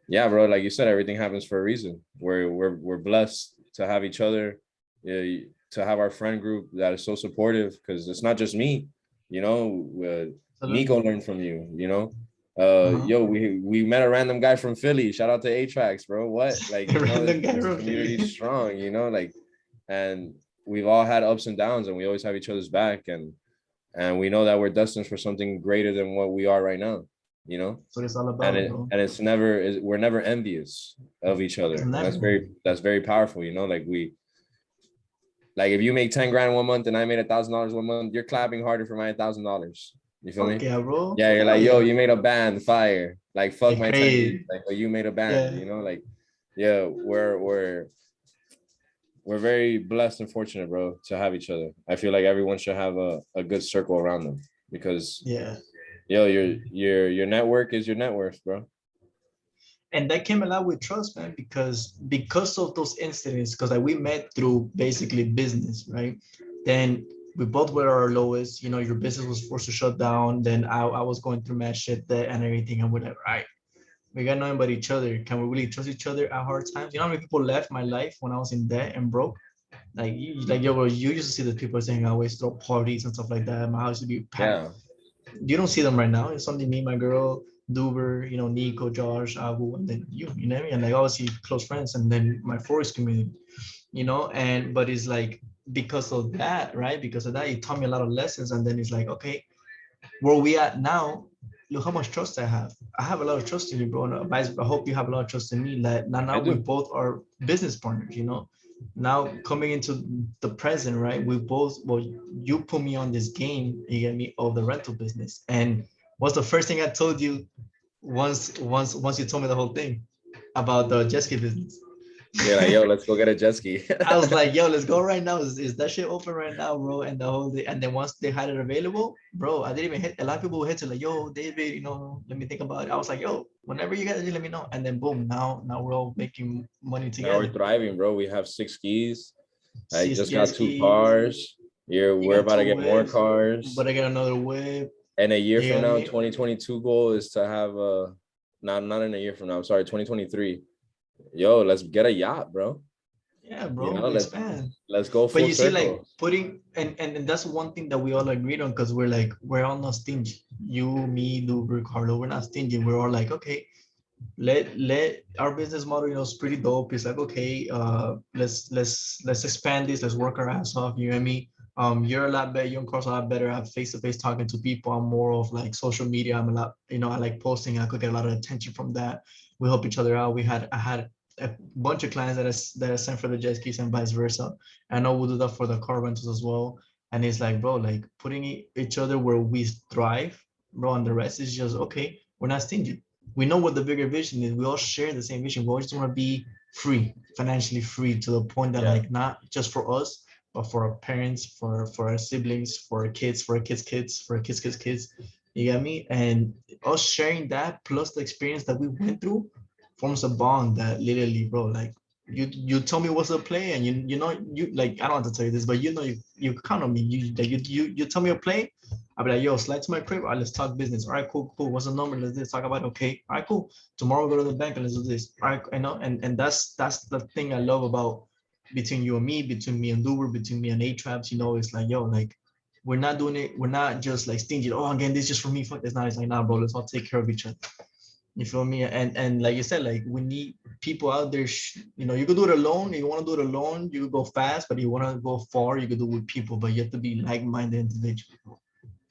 Speaker 2: yeah, bro, like you said, everything happens for a reason. We're blessed to have each other, to have our friend group that is so supportive, because it's not just me,
Speaker 1: Absolutely.
Speaker 2: Nico learned from you,
Speaker 1: Uh-huh.
Speaker 2: we met a random guy from Philly. Shout out to A-Trax, bro. What? Like,
Speaker 1: Random guy
Speaker 2: this
Speaker 1: from
Speaker 2: community is
Speaker 1: Philly.
Speaker 2: strong, like, and we've all had ups and downs, and we always have each other's back, and we know that we're destined for something greater than what we are right now, you know
Speaker 1: That's what it's all
Speaker 2: and
Speaker 1: about,
Speaker 2: it
Speaker 1: bro.
Speaker 2: and it's never we're never envious of each other, and that's
Speaker 1: Never.
Speaker 2: very powerful, like if you make 10 grand 1 month and I made $1,000 1 month, you're clapping harder for my $1,000. You feel
Speaker 1: Fuck
Speaker 2: me?
Speaker 1: yeah, bro.
Speaker 2: Yeah, you're
Speaker 1: Hell
Speaker 2: like, yo,
Speaker 1: yeah.
Speaker 2: you made a band, fire. Like, fuck
Speaker 1: Like
Speaker 2: my 10 G's,
Speaker 1: crazy.
Speaker 2: like, oh, you made a band,
Speaker 1: Yeah.
Speaker 2: like, yeah, we're very blessed and fortunate, bro, to have each other. I feel like everyone should have a good circle around them, because
Speaker 1: Yeah.
Speaker 2: your network is your net worth, bro.
Speaker 1: And that came a lot with trust, man, because of those incidents, because like we met through basically business, right? Then we both were our lowest. Your business was forced to shut down. Then I was going through mad shit there and everything, and we're like, right, we got nothing but each other. Can we really trust each other at hard times? You know how many people left my life when I was in debt and broke? Like yo, bro, you used to see the people saying I always throw parties and stuff like that. My house used to be packed.
Speaker 2: Yeah,
Speaker 1: You don't see them right now. It's something me, my girl, Duber, Nico, Josh, Abu, and then you know what I mean? And like obviously close friends, and then my forest community, and but it's like because of that, right? Because of that, it taught me a lot of lessons. And then it's like, okay, where we at now, look how much trust I have. I have a lot of trust in you, bro. And I hope you have a lot of trust in me. Like now
Speaker 2: I
Speaker 1: we
Speaker 2: do.
Speaker 1: both are business partners. Now coming into the present, right? We both, well, you put me on this game, you get me, of the rental business. And what's the first thing I told you once you told me the whole thing about the jet ski business?
Speaker 2: You're like, yo, let's go get a jet ski.
Speaker 1: I was like, yo, let's go right now. Is that shit open right now, bro? And the whole day, and then once they had it available, bro, I didn't even hit. A lot of people hit to like, yo, David, let me think about it. I was like, yo, whenever you guys let me know. And then boom, now we're all making money
Speaker 2: Now we're
Speaker 1: together.
Speaker 2: thriving, bro. We have 6 skis. I
Speaker 1: Six
Speaker 2: just
Speaker 1: jet
Speaker 2: got two
Speaker 1: skis,
Speaker 2: cars.
Speaker 1: you
Speaker 2: We're
Speaker 1: got
Speaker 2: about to
Speaker 1: two
Speaker 2: get more
Speaker 1: whips,
Speaker 2: cars.
Speaker 1: but I got another whip.
Speaker 2: And a year
Speaker 1: You
Speaker 2: from
Speaker 1: got
Speaker 2: now,
Speaker 1: me?
Speaker 2: 2022 goal is to have a not in a year from now. I'm sorry, 2023. Yo, let's get a yacht, bro.
Speaker 1: Yeah,
Speaker 2: You
Speaker 1: bro,
Speaker 2: know,
Speaker 1: expand.
Speaker 2: let's go
Speaker 1: But
Speaker 2: full
Speaker 1: you see, like
Speaker 2: circle.
Speaker 1: putting and that's one thing that we all agreed on because we're like we're all not stingy. You, me, Lou, Ricardo, we're not stingy. We're all like, okay, let our business model, is pretty dope. It's like, okay, let's expand this. Let's work our ass off. You know what I mean? You're a lot better. You're of course a lot better at face to face talking to people. I'm more of like social media. I'm a lot, I like posting. I could get a lot of attention from that. We help each other out. I had a bunch of clients that are sent for the jet skis and vice versa. I know we'll do that for the car rentals as well. And it's like, bro, like putting each other where we thrive, bro, and the rest is just okay. We're not stingy. We know what the bigger vision is. We all share the same vision. We all just want to be free, financially free, to the point that
Speaker 2: Yeah.
Speaker 1: like not just for us, but for our parents, for our siblings, for our kids, for our kids' kids, for our kids' kids. You get me? And us sharing that plus the experience that we went through forms a bond that literally, bro, like you tell me what's the play, and you like I don't have to tell you this, but you count on me. You tell me a play, I'll be like, yo, slide to my crib. All right, let's talk business. All right, cool, cool. What's the number? Let's talk about it. Okay. All right, cool. Tomorrow we'll go to the bank and let's do this. All right, and that's the thing I love about between you and me, between me and Luber, between me and A-Traps, it's like, yo, like we're not doing it, we're not just like stingy. Oh, again, this is just for me. Fuck this. Not. It's like, nah, bro, let's all take care of each other. You feel me? And like you said, like we need people out there. You could do it alone. If you want to do it alone, you could go fast. But if you want to go far, you could do it with people. But you have to be like-minded individuals.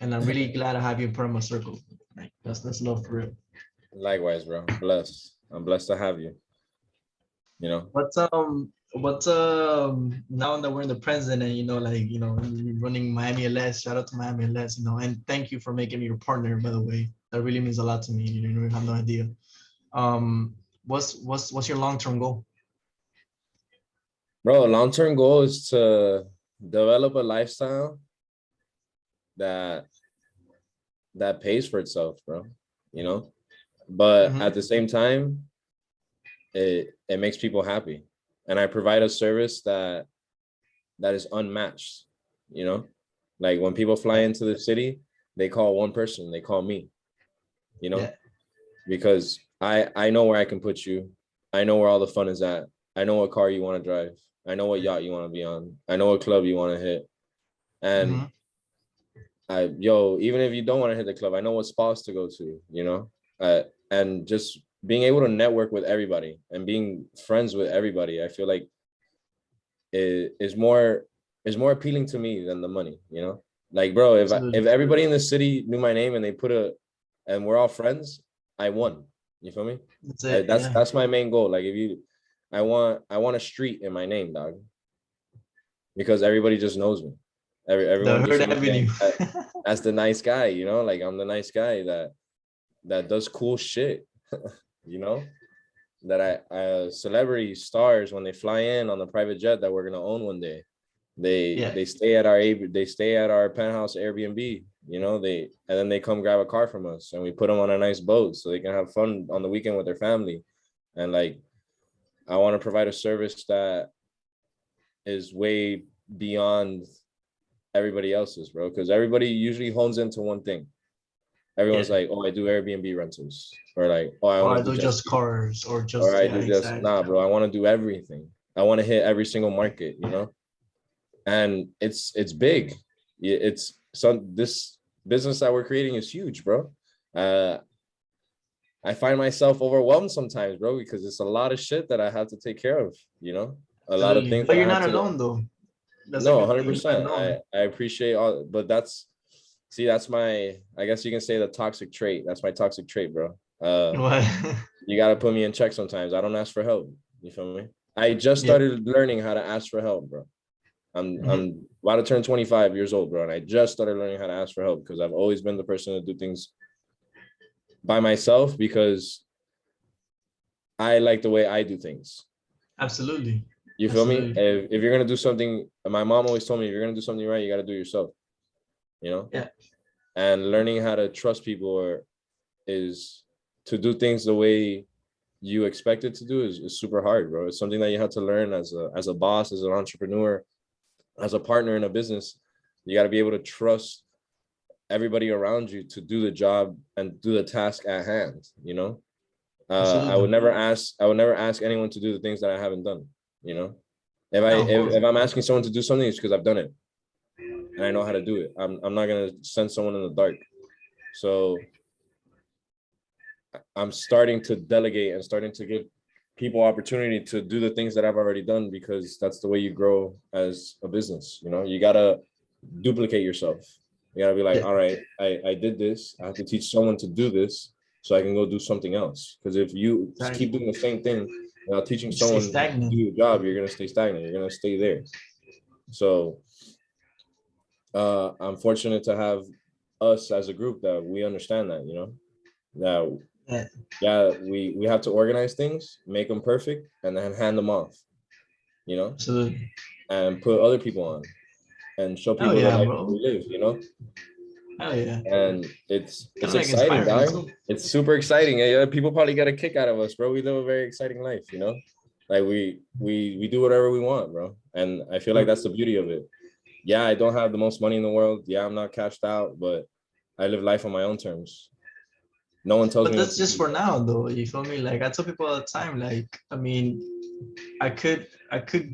Speaker 1: And I'm really glad to have you part of my circle. Like that's love for real.
Speaker 2: Likewise, bro. Blessed. I'm blessed to have you. You know,
Speaker 1: What's now that we're in the present and running Miami LS, shout out to Miami LS, and thank you for making me your partner, by the way. That really means a lot to me. You have no idea. What's your long-term goal?
Speaker 2: bro, long-term goal is to develop a lifestyle that pays for itself, bro. You know, but
Speaker 1: Mm-hmm.
Speaker 2: at the same time, it makes people happy, and I provide a service that is unmatched. You know, like when people fly
Speaker 1: Yeah.
Speaker 2: into the city, they call one person. They call me. You know,
Speaker 1: Yeah.
Speaker 2: because I know where I can put you. I know where all the fun is at. I know what car you want to drive. I know what yacht you want to be on. I know what club you want to hit. And
Speaker 1: Mm-hmm.
Speaker 2: even if you don't want to hit the club, I know what spots to go to, and just being able to network with everybody and being friends with everybody, I feel like it is more appealing to me than the money, like, bro,
Speaker 1: Absolutely.
Speaker 2: if everybody in the city knew my name and and we're all friends, I won. You feel me?
Speaker 1: That's it.
Speaker 2: That's
Speaker 1: Yeah.
Speaker 2: that's my main goal. Like, I want a street in my name, dog, because everybody just knows me.
Speaker 1: The
Speaker 2: Everyone just
Speaker 1: Hurd
Speaker 2: knows
Speaker 1: Avenue.
Speaker 2: me as the nice guy, like I'm the nice guy that does cool shit, you know, that celebrity stars, when they fly in on the private jet that we're gonna own one day, they
Speaker 1: Yeah.
Speaker 2: they stay at our penthouse Airbnb, and then they come grab a car from us and we put them on a nice boat so they can have fun on the weekend with their family. And like, I want to provide a service that is way beyond everybody else's, bro, because everybody usually hones into one thing. Everyone's
Speaker 1: Yeah.
Speaker 2: like, oh, I do Airbnb rentals, or like, oh, I
Speaker 1: Or I
Speaker 2: only do
Speaker 1: do
Speaker 2: jet
Speaker 1: just
Speaker 2: ski,
Speaker 1: cars or
Speaker 2: or
Speaker 1: just,
Speaker 2: I
Speaker 1: yeah,
Speaker 2: do just,
Speaker 1: exactly.
Speaker 2: nah, bro, I want to do everything. I want to hit every single market, and it's big. It's some this business that we're creating is huge, bro. uh I find myself overwhelmed sometimes, bro, because it's a lot of shit that I have to take care of, a lot of
Speaker 1: Absolutely.
Speaker 2: things
Speaker 1: But
Speaker 2: that I
Speaker 1: you're
Speaker 2: have
Speaker 1: not
Speaker 2: to.
Speaker 1: alone though. That's a
Speaker 2: No,
Speaker 1: good thing. You're not
Speaker 2: 100%.
Speaker 1: alone.
Speaker 2: I appreciate all, but that's my, I guess you can say, the toxic trait. That's my toxic trait, bro.
Speaker 1: What?
Speaker 2: You gotta put me in check sometimes. I don't ask for help. You feel me? I just
Speaker 1: Yeah.
Speaker 2: started learning how to ask for help, bro.
Speaker 1: Mhm.
Speaker 2: I'm about to turn 25 years old, bro, and I just started learning how to ask for help because I've always been the person to do things by myself because I like the way I do things.
Speaker 1: Absolutely.
Speaker 2: You feel me?
Speaker 1: Absolutely.
Speaker 2: If you're gonna do something, my mom always told me, if you're gonna do something right, you got to do it yourself. You know,
Speaker 1: Yeah.
Speaker 2: and learning how to trust people or is to do things the way you expect it to do is super hard, bro. It's something that you have to learn as a boss, as an entrepreneur, as a partner in a business. You got to be able to trust everybody around you to do the job and do the task at hand. You know, I would
Speaker 1: Absolutely.
Speaker 2: never ask. I would never ask anyone to do the things that I haven't done. You know, if I
Speaker 1: No, of
Speaker 2: if,
Speaker 1: course.
Speaker 2: if I'm asking someone to do something, it's because I've done it and I know how to do it. I'm not gonna send someone in the dark. So I'm starting to delegate and starting to give people opportunity to do the things that I've already done because that's the way you grow as a business. You know, you gotta duplicate yourself. You gotta be like,
Speaker 1: Yeah.
Speaker 2: all right, I did this. I have to teach someone to do this so I can go do something else. Because if you keep
Speaker 1: Exactly.
Speaker 2: doing the same thing without teaching
Speaker 1: You stay
Speaker 2: someone how to do
Speaker 1: stagnant.
Speaker 2: your job, you're gonna stay stagnant. You're gonna stay there. So I'm fortunate to have us as a group that we understand that, that
Speaker 1: Yeah.
Speaker 2: yeah, we have to organize things, make them perfect, and then hand them off, you know,
Speaker 1: Absolutely.
Speaker 2: and put other people on and show
Speaker 1: Oh
Speaker 2: people the
Speaker 1: yeah,
Speaker 2: life that we
Speaker 1: bro.
Speaker 2: live.
Speaker 1: Oh yeah.
Speaker 2: And it's
Speaker 1: Kind of like
Speaker 2: exciting,
Speaker 1: inspiring
Speaker 2: guy.
Speaker 1: too.
Speaker 2: It's super exciting. Yeah, people probably get a kick out of us, bro. We live a very exciting life. Like we do whatever we want, bro. And I feel like that's the beauty of it. Yeah, I don't have the most money in the world. Yeah, I'm not cashed out, but I live life on my own terms. No one tells
Speaker 1: But
Speaker 2: me what
Speaker 1: that's
Speaker 2: to
Speaker 1: just
Speaker 2: do.
Speaker 1: for now, though. You feel me? Like I tell people all the time, like I mean, I could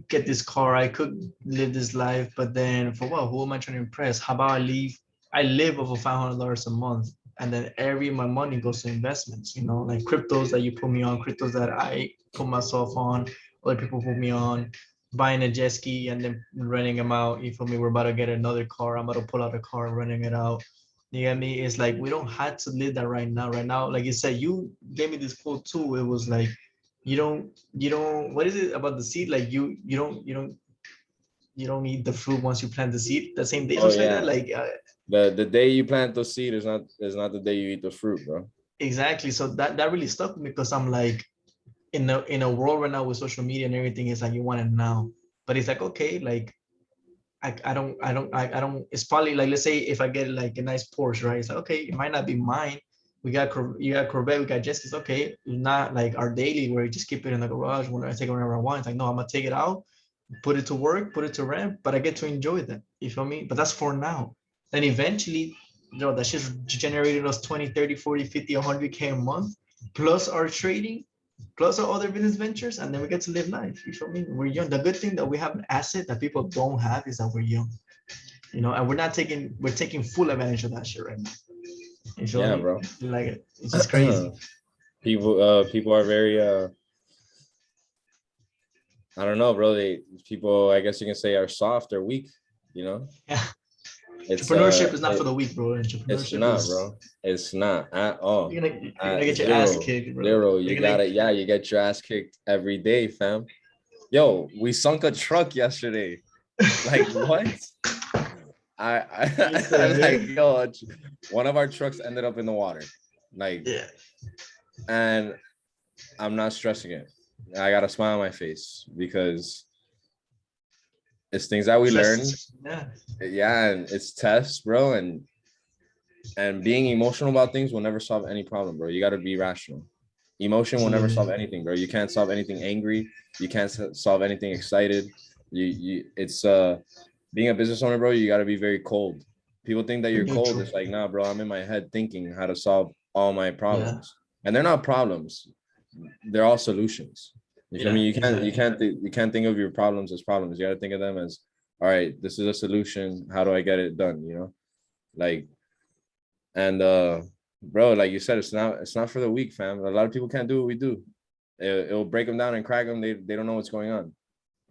Speaker 1: get this car, I could live this life, but then for what? Who am I trying to impress? How about I live over $500 a month, and then every my money goes to investments. Like cryptos that you put me on, cryptos that I put myself on, other people put me on, buying a jet ski and then renting them out. You feel me? We're about to get another car. I'm about to pull out a car, renting it out. You get me? It's like we don't have to live that right now. Right now, like you said, you gave me this quote too. It was like you don't what is it about the seed, like you don't eat the fruit once you plant the seed the same day,
Speaker 2: Oh
Speaker 1: something like that,
Speaker 2: yeah,
Speaker 1: like
Speaker 2: the day you plant the seed is not the day you eat the fruit, bro.
Speaker 1: exactly. So that really stuck with me because I'm like in a world right now with social media and everything, it's like you want it now, but it's like okay, like I don't it's probably like, let's say if I get like a nice Porsche, right? It's like okay, it might not be mine. You got Corvette, we got Jessica's. Okay, not like our daily where you just keep it in the garage when I take it whenever I want. It's like no, I'm gonna take it out, put it to work, put it to rent, but I get to enjoy that. You feel me? But that's for now. Then eventually, that shit's generated us 20, 30, 40, 50, 100K a month, plus our trading, plus our other business ventures, and then we get to live life. You feel me? We're young. The good thing that we have an asset that people don't have is that we're young. And we're taking full advantage of that shit right now. You feel
Speaker 2: Yeah,
Speaker 1: me?
Speaker 2: bro.
Speaker 1: Like it's just crazy.
Speaker 2: People are very I don't know, bro. People, I guess you can say, are soft or weak. You know,
Speaker 1: Yeah.
Speaker 2: it's
Speaker 1: Entrepreneurship is not for the weak, bro.
Speaker 2: it's
Speaker 1: Entrepreneurship
Speaker 2: not,
Speaker 1: is
Speaker 2: bro. It's not at all.
Speaker 1: you're gonna
Speaker 2: At
Speaker 1: get your ass
Speaker 2: zero,
Speaker 1: kicked, bro.
Speaker 2: zero.
Speaker 1: You're
Speaker 2: You
Speaker 1: gonna
Speaker 2: got it. Yeah, you get your ass kicked every day, fam. Yo, we sunk a truck yesterday. Like what?
Speaker 1: Yes,
Speaker 2: I'm like,
Speaker 1: sir.
Speaker 2: yo, one of our trucks ended up in the water. Like,
Speaker 1: Yeah.
Speaker 2: and I'm not stressing it. I got a smile on my face because it's things that we learn.
Speaker 1: Yeah.
Speaker 2: Yeah, and it's tests, bro, and being emotional about things will never solve any problem, bro. You got to be rational. Emotion will never solve
Speaker 1: Absolutely.
Speaker 2: anything, bro. You can't solve anything angry. You can't solve anything excited. It's being a business owner, bro. You got to be very cold. People think that you're cold.
Speaker 1: Neutral.
Speaker 2: It's like, nah, bro. I'm in my head thinking how to solve all my
Speaker 1: Yeah.
Speaker 2: problems, and they're not problems. They're all solutions. You feel
Speaker 1: Yeah.
Speaker 2: me?
Speaker 1: Exactly.
Speaker 2: You can't think of your problems as problems. You got to think of them as, all right, this is a solution. How do I get it done? Like, and bro, like you said, it's not for the weak, fam. A lot of people can't do what we do. It'll break them down and crack them. They don't know what's going on,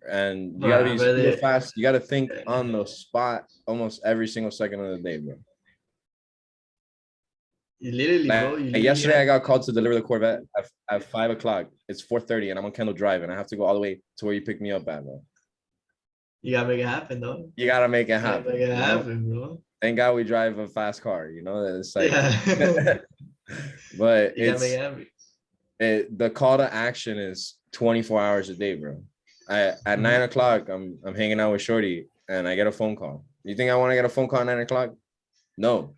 Speaker 2: and you got to
Speaker 1: Bruh,
Speaker 2: be super
Speaker 1: brother.
Speaker 2: fast. You got to think on the spot almost every single second of the day, bro.
Speaker 1: You literally,
Speaker 2: Like
Speaker 1: bro. You literally
Speaker 2: yesterday, I
Speaker 1: have.
Speaker 2: got called to deliver the Corvette at 5 o'clock. It's 4:30, and I'm on Kendall Drive, and I have to go all the way to where you picked me up at, bro.
Speaker 1: You gotta make it happen, though.
Speaker 2: You gotta make it
Speaker 1: You gotta make
Speaker 2: happen,
Speaker 1: it happen, bro.
Speaker 2: Thank God we drive a fast car, It's like,
Speaker 1: Yeah.
Speaker 2: but
Speaker 1: You gotta make it happen.
Speaker 2: the call to action is 24 hours a day, bro. At
Speaker 1: Mhm.
Speaker 2: 9 o'clock, I'm hanging out with Shorty and I get a phone call. You think I want to get a phone call at 9 o'clock? No.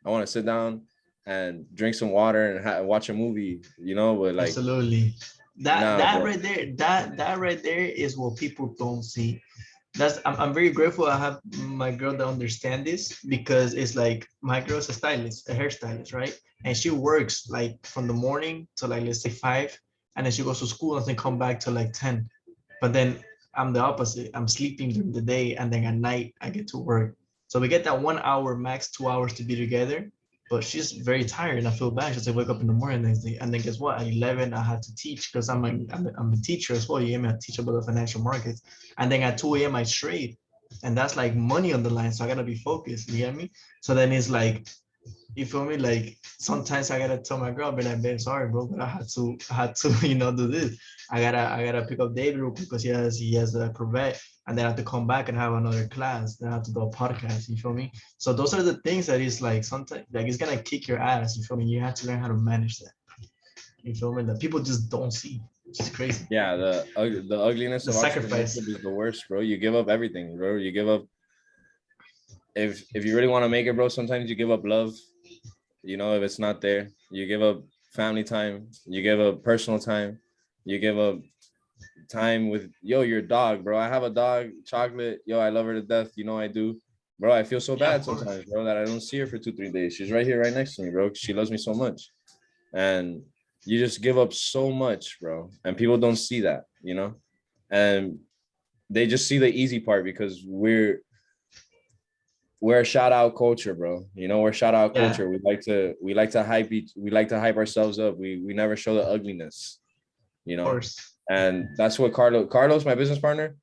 Speaker 2: I want to sit down and drink some water and watch a movie, but like,
Speaker 1: Absolutely. That
Speaker 2: nah,
Speaker 1: that
Speaker 2: bro.
Speaker 1: right there, that right there is what people don't see. I'm very grateful I have my girl that understand this, because it's like my girl's a stylist, a hairstylist, right? And she works like from the morning to like, let's say 5, and then she goes to school and then come back to like 10. But then I'm the opposite. I'm sleeping during the day, and then at night I get to work. So we get that 1 hour, max 2 hours to be together. But she's very tired, and I feel bad. She's like, wake up in the morning, and then guess what? At 11, I have to teach, because I'm a teacher as well. You hear me? I teach about the financial markets. And then at 2 a.m. I trade. And that's like money on the line. So I gotta be focused. You get me? So then it's like, you feel me? Like sometimes I gotta tell my girl, be like, babe, sorry, bro, but I had to, do this. I gotta pick up David real quick, because he has a Corvette, and then I have to come back and have another class. Then I have to do a podcast. You feel me? So those are the things that is like sometimes like it's gonna kick your ass. You feel me? You have to learn how to manage that. You feel me? That people just don't see. It's just crazy.
Speaker 2: Yeah, the ugliness
Speaker 1: The
Speaker 2: of
Speaker 1: sacrifice.
Speaker 2: entrepreneurship is the worst, bro. You give up everything, bro. You give up if you really want to make it, bro. Sometimes you give up love. If it's not there, you give up family time. You give up personal time. You give up time with your dog, bro. I have a dog, Chocolate. I love her to death. I do, bro. I feel so
Speaker 1: Yeah,
Speaker 2: bad
Speaker 1: of course.
Speaker 2: sometimes, bro, that I don't see her for 2 3 days. She's right here, right next to me, bro. She loves me so much, and you just give up so much, bro. And people don't see that, and they just see the easy part because we're a shout out culture, bro. We're shout out
Speaker 1: Yeah,
Speaker 2: culture. We like to hype ourselves up. We never show the ugliness, you
Speaker 1: of
Speaker 2: know.
Speaker 1: course.
Speaker 2: And that's what Carlos, my business partner,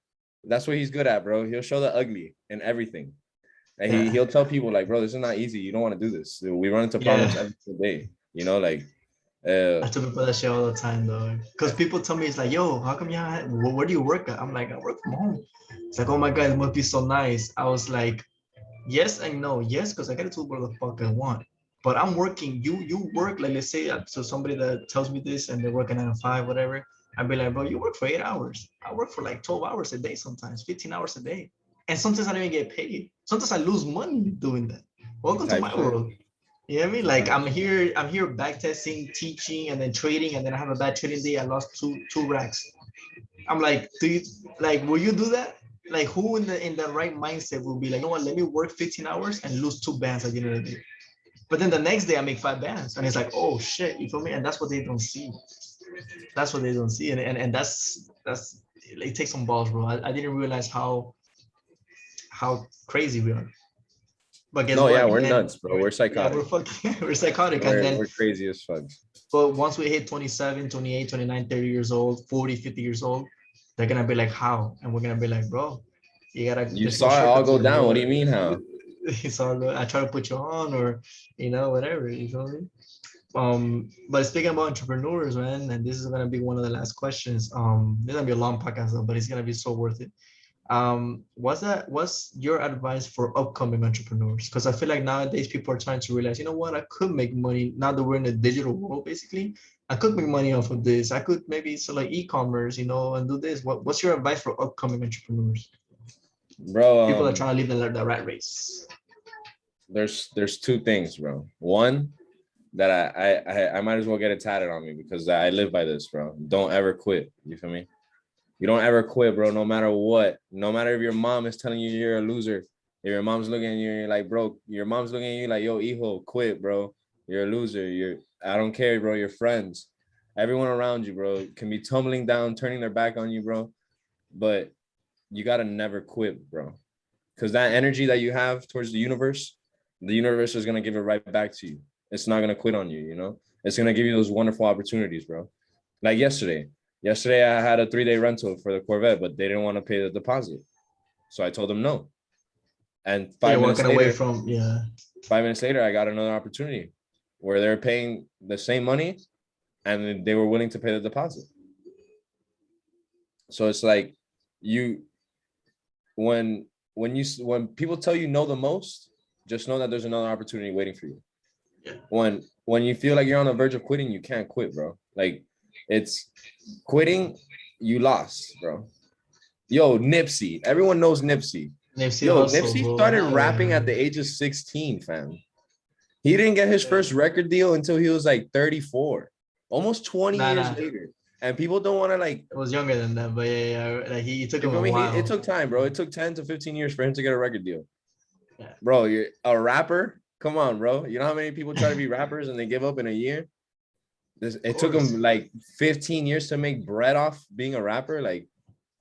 Speaker 2: that's what he's good at, bro. He'll show the ugly in everything. And
Speaker 1: Yeah.
Speaker 2: he'll tell people like, bro, this is not easy. You don't want to do this. We run into
Speaker 1: Yeah.
Speaker 2: problems every single day, like
Speaker 1: I tell people that shit all the time though, because people tell me, it's like, yo, how come where do you work at? I'm like, I work from home. It's like, oh my god, it must be so nice. I was like, yes and no. Yes, because I get to do what the fuck I want. But I'm working. You work, like, let's say, so somebody that tells me this and they're working 9 to 5, whatever. I'd be like, bro, you work for 8 hours. I work for like 12 hours a day, sometimes 15 hours a day, and sometimes I don't even get paid. Sometimes I lose money doing that. Welcome to
Speaker 2: type
Speaker 1: my
Speaker 2: shit.
Speaker 1: world. You know what I mean? Like
Speaker 2: Type shit.
Speaker 1: I'm here back testing, teaching, and then trading, and then I have a bad trading day. I lost two racks. I'm like, do you like will you do that? Like who in the right mindset will be like, you know what, let me work 15 hours and lose 2 bands at the end of the day. But then the next day I make 5 bands. And it's like, oh shit, you feel me? And that's what they don't see. That's what they don't see. And that's it takes some balls, bro. I didn't realize how crazy we are. But guess
Speaker 2: No, yeah,
Speaker 1: what?
Speaker 2: we're
Speaker 1: Then
Speaker 2: nuts, bro. We're
Speaker 1: yeah, we're
Speaker 2: psychotic.
Speaker 1: fucking we're psychotic. And
Speaker 2: We're
Speaker 1: then
Speaker 2: we're crazy as fuck.
Speaker 1: but once we hit 27, 28, 29, 30 years old, 40, 50 years old, they're gonna be like, how? And we're gonna be like, bro, you gotta,
Speaker 2: You
Speaker 1: there's no
Speaker 2: saw it all
Speaker 1: shortcuts
Speaker 2: go
Speaker 1: here,
Speaker 2: down. What do
Speaker 1: bro.
Speaker 2: you mean how?
Speaker 1: It's all good. I try to put you on, or whatever, you feel me? But speaking about entrepreneurs, man, and this is gonna be one of the last questions. This is gonna be a long podcast though, but it's gonna be so worth it. What's your advice for upcoming entrepreneurs? Because I feel like nowadays people are trying to realize, you know what, I could make money now that we're in a digital world. Basically, I could make money off of this. I could maybe sell like e-commerce, and do this. What's your advice for upcoming entrepreneurs,
Speaker 2: Bro,
Speaker 1: people are trying to live the rat race?
Speaker 2: there's two things, bro. One, that I might as well get it tatted on me because I live by this, bro. Don't ever quit. You feel me? You don't ever quit, bro. No matter what. No matter if your mom is telling you you're a loser. If your mom's looking at you and you're like, bro, your mom's looking at you like, yo, hijo, quit, bro. You're a loser. I don't care, bro. Your friends, everyone around you, bro, can be tumbling down, turning their back on you, bro. But you gotta never quit, bro. Because that energy that you have towards the universe is gonna give it right back to you. It's not gonna quit on you, It's gonna give you those wonderful opportunities, bro. Like yesterday. Yesterday I had a 3-day rental for the Corvette, but they didn't want to pay the deposit. So I told them no. And
Speaker 1: Yeah,
Speaker 2: five
Speaker 1: walking
Speaker 2: minutes
Speaker 1: away
Speaker 2: later,
Speaker 1: from, yeah.
Speaker 2: 5 minutes later, I got another opportunity where they're paying the same money and they were willing to pay the deposit. So it's like you when people tell you no the most, just know that there's another opportunity waiting for you.
Speaker 1: Yeah.
Speaker 2: When you feel like you're on the verge of quitting, you can't quit, bro. Like It's quitting. You lost, bro. Yo, Nipsey. Everyone knows Nipsey.
Speaker 1: Nipsey
Speaker 2: Yo,
Speaker 1: Hussle,
Speaker 2: Nipsey
Speaker 1: bro.
Speaker 2: started rapping at
Speaker 1: Yeah.
Speaker 2: the age of 16, fam. He didn't get his
Speaker 1: Yeah.
Speaker 2: first record deal until he was like 34, almost 20
Speaker 1: Nah,
Speaker 2: years
Speaker 1: nah.
Speaker 2: later. And people don't want to like,
Speaker 1: It was younger than that, but yeah, yeah. Like it took
Speaker 2: you
Speaker 1: him
Speaker 2: feel
Speaker 1: a
Speaker 2: me? It
Speaker 1: while.
Speaker 2: took time, bro. It took 10 to 15 years for him to get a record deal.
Speaker 1: Yeah.
Speaker 2: Bro, you're a rapper. Come on, bro. You know how many people try to be rappers and they give up in a year?
Speaker 1: Of
Speaker 2: It took him
Speaker 1: course.
Speaker 2: like 15 years to make bread off being a rapper. Like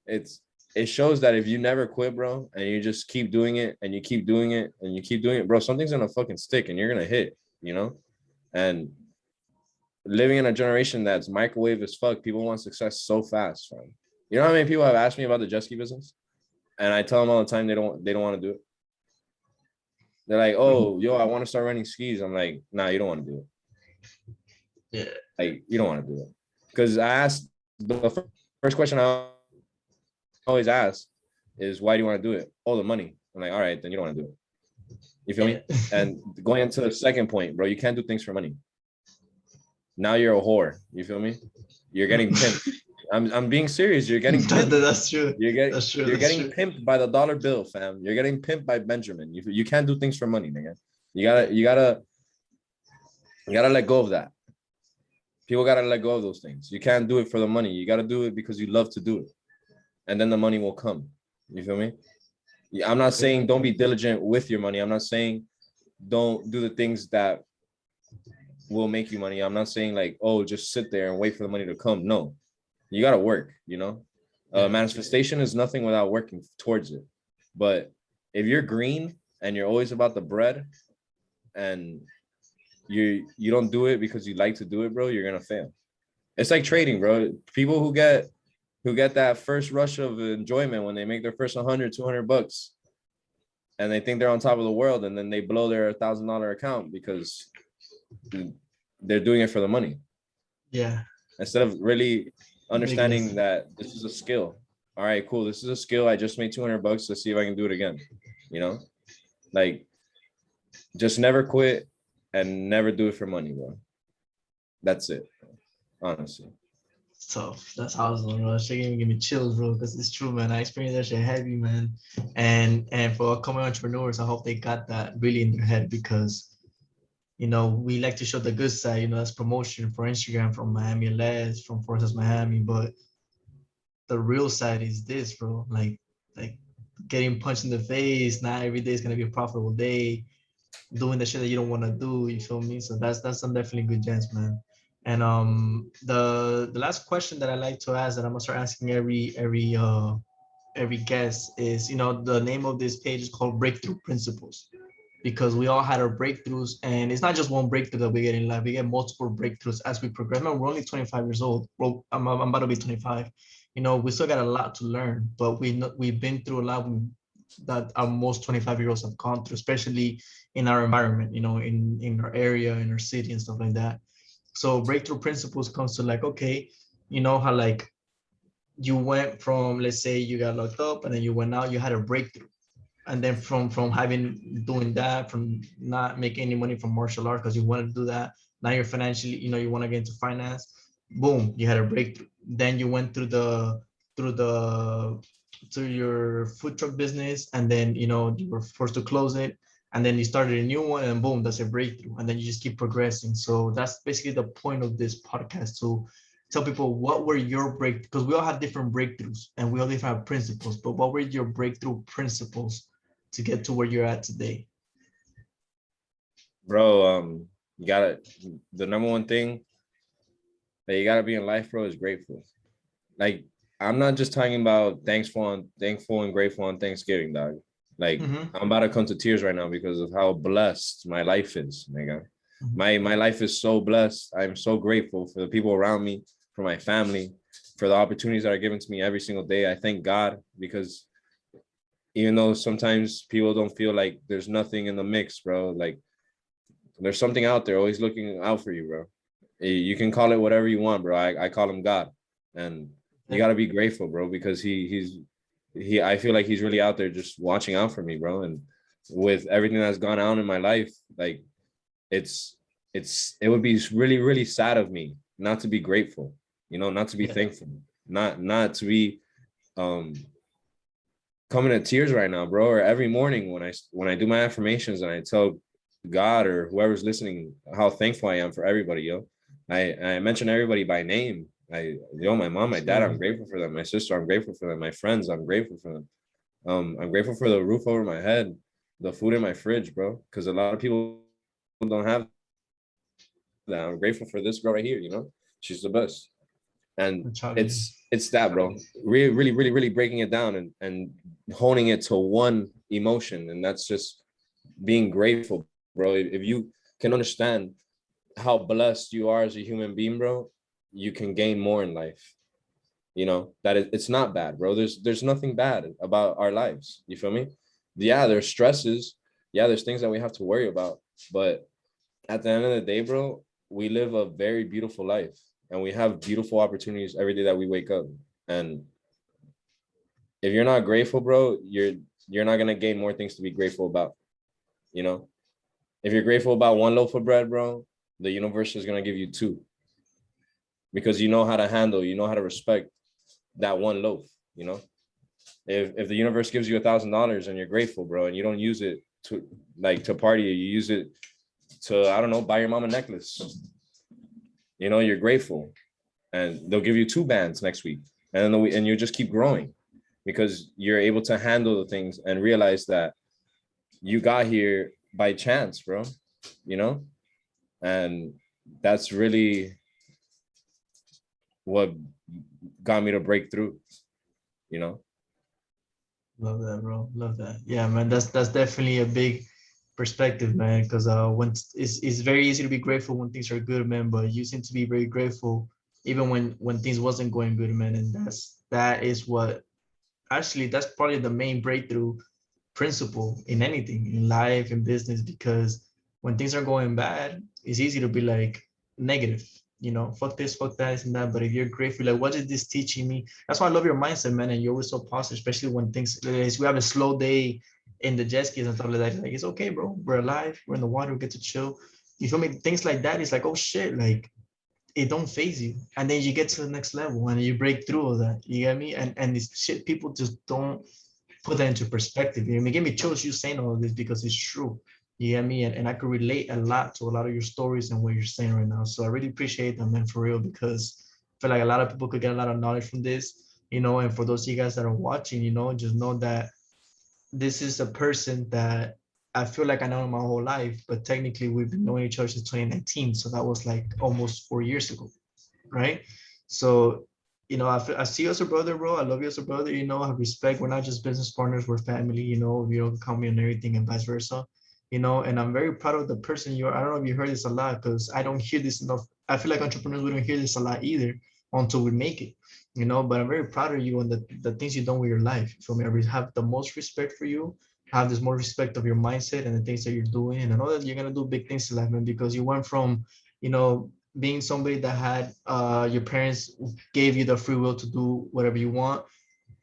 Speaker 2: it's it shows that if you never quit, bro, and you just keep doing it and you keep doing it and you keep doing it, bro, something's gonna fucking stick and you're gonna hit, you know? And living in a generation that's microwave as fuck, people want success so fast, fam. You know how many people have asked me about the jet ski business? And I tell them all the time they don't want to do it. They're like, oh, yo, I want to start renting skis. I'm like, nah, you don't want to do it.
Speaker 1: Yeah.
Speaker 2: Like, you don't want to do it. Because I asked the first question I always ask is, why do you want to do it? Oh, the money. I'm like, all right, then you don't want to do it. You feel
Speaker 1: Yeah.
Speaker 2: me? And going into the second point, bro, you can't do things for money. Now you're a whore. You feel me? You're getting pimped. I'm being serious. You're getting pimped.
Speaker 1: That's true. That's true.
Speaker 2: You're
Speaker 1: That's
Speaker 2: getting
Speaker 1: true.
Speaker 2: pimped by the dollar bill, fam. You're getting pimped by Benjamin. You can't do things for money, nigga. You gotta let go of that. People gotta let go of those things. You can't do it for the money. You gotta do it because you love to do it, and then the money will come. You feel me? Yeah, I'm not saying don't be diligent with your money. I'm not saying don't do the things that will make you money. I'm not saying like, oh, just sit there and wait for the money to come. No, you gotta work. You know,
Speaker 1: Yeah.
Speaker 2: manifestation is nothing without working towards it. But if you're green and you're always about the bread and you don't do it because you like to do it, bro, you're gonna fail. It's like trading, bro. People who get that first rush of enjoyment when they make their first 100, $200 and they think they're on top of the world and then they blow their $1,000 account because they're doing it for the money
Speaker 1: Yeah.
Speaker 2: instead of really
Speaker 1: Making
Speaker 2: understanding
Speaker 1: this.
Speaker 2: that this is a skill. All right, cool. This is a skill. I just made $200. Let's see if I can do it again. You know, like just never quit and never do it for money, bro. That's it, honestly.
Speaker 1: It's tough. That's awesome, bro. Shit even give me chills, bro, because it's true, man. I experienced that shit heavy, man. And for upcoming entrepreneurs, I hope they got that really in their head because we like to show the good side, that's promotion for Instagram from Miami Les, from Forces Miami, but the real side is this, bro. Like getting punched in the face. Not every day is gonna be a profitable day. Doing the shit that you don't want to do. You feel me? So that's some definitely good gems, man. And the last question that I like to ask that I'm gonna start asking every guest is, the name of this page is called Breakthrough Principles because we all had our breakthroughs, and it's not just one breakthrough that we get in life. We get multiple breakthroughs as we progress. Remember, we're only 25 years old. Well, I'm about to be 25. We still got a lot to learn, but we've been through a lot that our most 25-year-olds have gone through, especially in our environment, in our area, in our city, and stuff like that. So breakthrough principles comes to like, okay, how like you went from, let's say you got locked up and then you went out, you had a breakthrough, and then from having doing that, from not making any money from martial art because you wanted to do that, now you're financially, you want to get into finance, boom, you had a breakthrough. Then you went through the to your food truck business, and then you were forced to close it, and then you started a new one, and boom, that's a breakthrough, and then you just keep progressing. So that's basically the point of this podcast, to tell people what were your break, because we all have different breakthroughs and we all different have principles, but what were your breakthrough principles to get to where you're at today?
Speaker 2: Bro, you gotta the number one thing that you gotta be in life, bro, is grateful. Like, I'm not just talking about thankful and grateful on Thanksgiving, dog. Like,
Speaker 1: Mm-hmm.
Speaker 2: I'm about to come to tears right now because of how blessed my life is, nigga.
Speaker 1: Mm-hmm.
Speaker 2: My life is so blessed. I'm so grateful for the people around me, for my family, for the opportunities that are given to me every single day. I thank God because even though sometimes people don't feel like there's nothing in the mix, bro, like there's something out there always looking out for you, bro. You can call it whatever you want, bro. I call him God. And you
Speaker 1: Yeah.
Speaker 2: gotta be grateful, bro, because he I feel like he's really out there just watching out for me, bro. And with everything that's gone on in my life, like it's it would be really, really sad of me not to be grateful, not to be
Speaker 1: Yeah.
Speaker 2: thankful, not to be um coming to tears right now, bro. Or every morning when I do my affirmations and I tell God or whoever's listening how thankful I am for everybody, yo. I mention everybody by name. My mom, my dad, I'm
Speaker 1: Absolutely.
Speaker 2: grateful for them. My sister, I'm grateful for them. My friends, I'm grateful for them. I'm grateful for the roof over my head, the food in my fridge, bro. Because a lot of people don't have that. I'm grateful for this girl right here. She's the best. And it's
Speaker 1: Charlie.
Speaker 2: that, bro. Really breaking it down and honing it to one emotion, and that's just being grateful, bro. If you can understand how blessed you are as a human being, bro, you can gain more in life. It's not bad, bro. There's nothing bad about our lives. You feel me? Yeah, there's stresses. Yeah, there's things that we have to worry about. But at the end of the day, bro, we live a very beautiful life and we have beautiful opportunities every day that we wake up. And if you're not grateful, bro, you're not gonna gain more things to be grateful about. You know, if you're grateful about one loaf of bread, bro, the universe is gonna give you two because you know how to handle, you know how to respect that one loaf. You know, if the universe gives you $1,000 and you're grateful, bro, and you don't use it to party, you use it to, I don't know, buy your mom a necklace. You're grateful, and they'll give you two bands next week, and you just keep growing because you're able to handle the things and realize that you got here by chance, bro. You know, and that's really what got me to break through. You know.
Speaker 1: Love that, bro. Love that. Yeah, man. That's definitely a big perspective, man. Because when it's very easy to be grateful when things are good, man. But you seem to be very grateful even when things wasn't going good, man. And that is what actually that's probably the main breakthrough principle in anything in life and business, because when things are going bad it's easy to be like negative, fuck this, fuck that, this and that. But if you're grateful, like, what is this teaching me? That's why I love your mindset, man. And you're always so positive, especially when things, we have a slow day in the jet skis and stuff like that. Like, it's okay, bro, we're alive, we're in the water, we get to chill. You feel me? Things like that is like, oh shit, like it don't phase you, and then you get to the next level and you break through all that. You get me? And it's shit people just don't put that into perspective. You know, it gave me chills you saying all of this because it's true. You get me? And I could relate a lot to a lot of your stories and what you're saying right now. So I really appreciate that, man, for real, because I feel like a lot of people could get a lot of knowledge from this, and for those of you guys that are watching, just know that this is a person that I feel like I know my whole life, but technically we've been knowing each other since 2019. So that was like almost 4 years ago, right? So, I see you as a brother, bro. I love you as a brother. I have respect. We're not just business partners, we're family. You don't call me on everything and vice versa. And I'm very proud of the person you are. I don't know if you heard this a lot because I don't hear this enough. I feel like entrepreneurs, we don't hear this a lot either until we make it. But I'm very proud of you and the things you've done with your life. For me, I have the most respect for you. I have this more respect of your mindset and the things that you're doing. And I know that you're gonna do big things in life, man, because you went from, being somebody that had your parents gave you the free will to do whatever you want.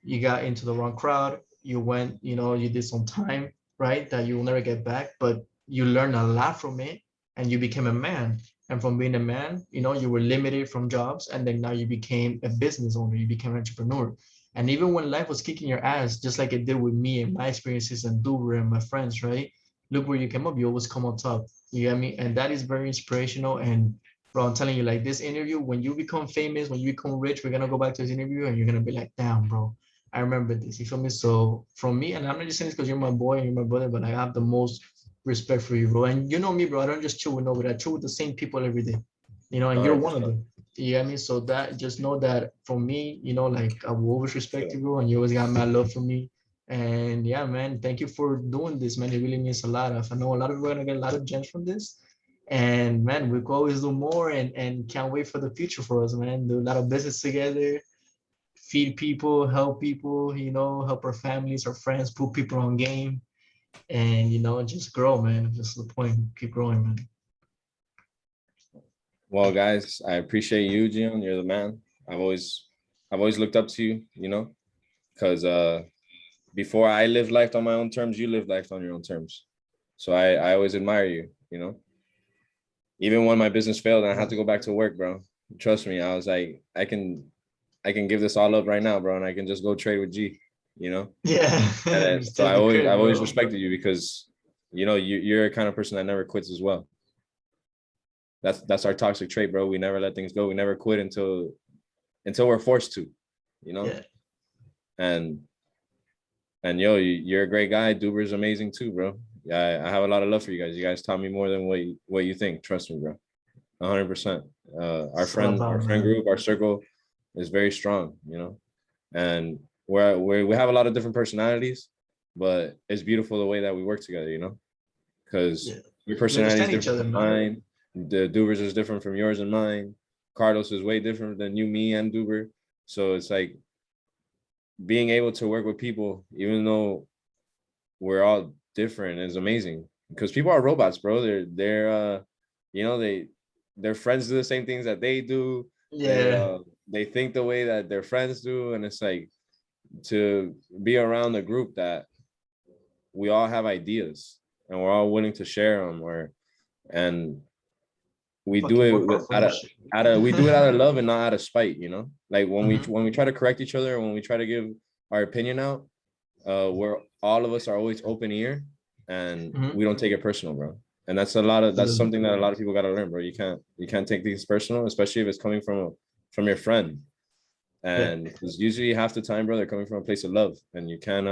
Speaker 1: You got into the wrong crowd. You went, you did some time, right? That you will never get back, but you learned a lot from it and you became a man. And from being a man, you were limited from jobs. And then now you became a business owner, you became an entrepreneur. And even when life was kicking your ass, just like it did with me and my experiences and Dover and my friends, right? Look where you came up, you always come on top. You get me? And that is very inspirational. And bro, I'm telling you, like this interview, when you become famous, when you become rich, we're gonna go back to this interview and you're gonna be like, damn, bro, I remember this. You feel me? So from me, and I'm not just saying this because you're my boy and you're my brother, but I have the most respect for you, bro. And you know me, bro. I don't just chill with nobody. I chill with the same people every day. And you're one of
Speaker 2: 100%.
Speaker 1: them. You get me? So that just know that for me, like I will always respect you, bro, and you always got my love for me. And yeah, man, thank you for doing this, man. It really means a lot. I know a lot of people are gonna get a lot of gems from this. And man, we could always do more and can't wait for the future for us, man. Do a lot of business together, feed people, help our families, our friends, put people on game, and just grow, man. Just the point, keep growing, man.
Speaker 2: Well, guys, I appreciate you, Gion. You're the man. I've always, I've always looked up to you. Because before I lived life on my own terms, you lived life on your own terms. So I always admire you. Even when my business failed and I had to go back to work, bro. trust me, I was like, I can give this all up right now, bro, and I can just go trade with G, you know.
Speaker 1: Yeah,
Speaker 2: And
Speaker 1: we
Speaker 2: then, so
Speaker 1: stay in the crib,
Speaker 2: I've always
Speaker 1: bro.
Speaker 2: respected you because you're a kind of person that never quits as well. That's our toxic trait, bro. We never let things go. We never quit until we're forced to, you know.
Speaker 1: Yeah,
Speaker 2: And yo, you're a great guy. Duber's amazing too, bro. Yeah, I have a lot of love for you guys. You guys taught me more than what you think. Trust me, bro. 100%.
Speaker 1: it's all
Speaker 2: Our
Speaker 1: about,
Speaker 2: friend
Speaker 1: man.
Speaker 2: group, our circle is very strong, you know, and we have a lot of different personalities, but it's beautiful the way that we work together, you know, because
Speaker 1: Yeah,
Speaker 2: your
Speaker 1: we
Speaker 2: personality is
Speaker 1: understand each
Speaker 2: different
Speaker 1: other,
Speaker 2: from
Speaker 1: man.
Speaker 2: mine. The Dubers is different from yours and mine. Carlos is way different than you, me, and Duber. So it's like being able to work with people, even though we're all different, is amazing. Because people are robots, bro. You know, their friends do the same things that they do.
Speaker 1: Yeah,
Speaker 2: They think the way that their friends do, and it's like to be around a group that we all have ideas and we're all willing to share them, or and we do
Speaker 1: fucking
Speaker 2: it
Speaker 1: work hard
Speaker 2: with,
Speaker 1: for that shit.
Speaker 2: we do it out of love and not out of spite, you know. Like
Speaker 1: Hmm.
Speaker 2: when we try to correct each other, when we try to give our opinion out, we're all of us are always open ear, and
Speaker 1: Hmm.
Speaker 2: we don't take it personal, bro. And that's
Speaker 1: Absolutely.
Speaker 2: something that a lot of people got to learn, bro. You can't take things personal, especially if it's coming from your friend.
Speaker 1: Yeah,
Speaker 2: And because usually half the time, bro, they're coming from a place of love, and you can't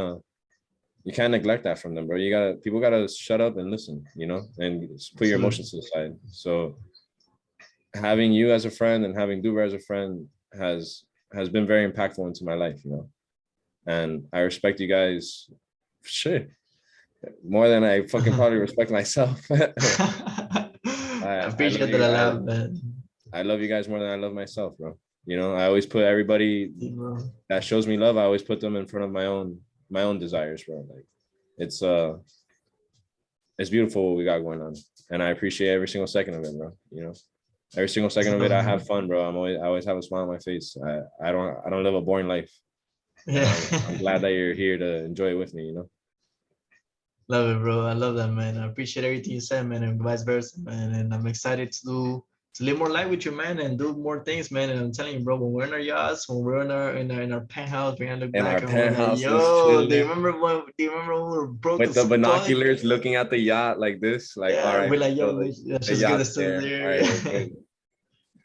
Speaker 2: neglect that from them, bro. People gotta shut up and listen, you know, and put your
Speaker 1: absolutely.
Speaker 2: emotions to the side. So having you as a friend and having Duber as a friend has been very impactful into my life, you know. And I respect you guys, shit, more than I fucking probably respect myself.
Speaker 1: I
Speaker 2: I love
Speaker 1: appreciate that
Speaker 2: you.
Speaker 1: a lot, man.
Speaker 2: I love you guys more than I love myself, bro. You know, I always put everybody
Speaker 1: See, bro.
Speaker 2: that shows me love. I always put them in front of my own desires, bro. Like it's uh it's beautiful what we got going on, and I appreciate every single second of it, bro. You know, every single
Speaker 1: It's
Speaker 2: second of it,
Speaker 1: love,
Speaker 2: I
Speaker 1: man.
Speaker 2: have fun, bro. I always have a smile on my face. I don't live a boring life, and
Speaker 1: Yeah.
Speaker 2: I'm glad that you're here to enjoy it with me. You know.
Speaker 1: Love it, bro. I love that, man. I appreciate everything you said, man, and vice versa, man. And I'm excited to live more life with you, man, and do more things, man. And I'm telling you, bro, when we're in our yachts, when we're in our penthouse, we're gonna look
Speaker 2: In our
Speaker 1: back and we're like,
Speaker 2: penthouses,
Speaker 1: yo,
Speaker 2: chilling
Speaker 1: do you remember when we were broke
Speaker 2: with
Speaker 1: as
Speaker 2: the
Speaker 1: fuck?
Speaker 2: binoculars, looking at the yacht like this. Like, all
Speaker 1: Yeah,
Speaker 2: right,
Speaker 1: we're like, yo,
Speaker 2: so
Speaker 1: let's
Speaker 2: the
Speaker 1: just get
Speaker 2: yacht's
Speaker 1: this to
Speaker 2: there. All
Speaker 1: there.
Speaker 2: right, we're good.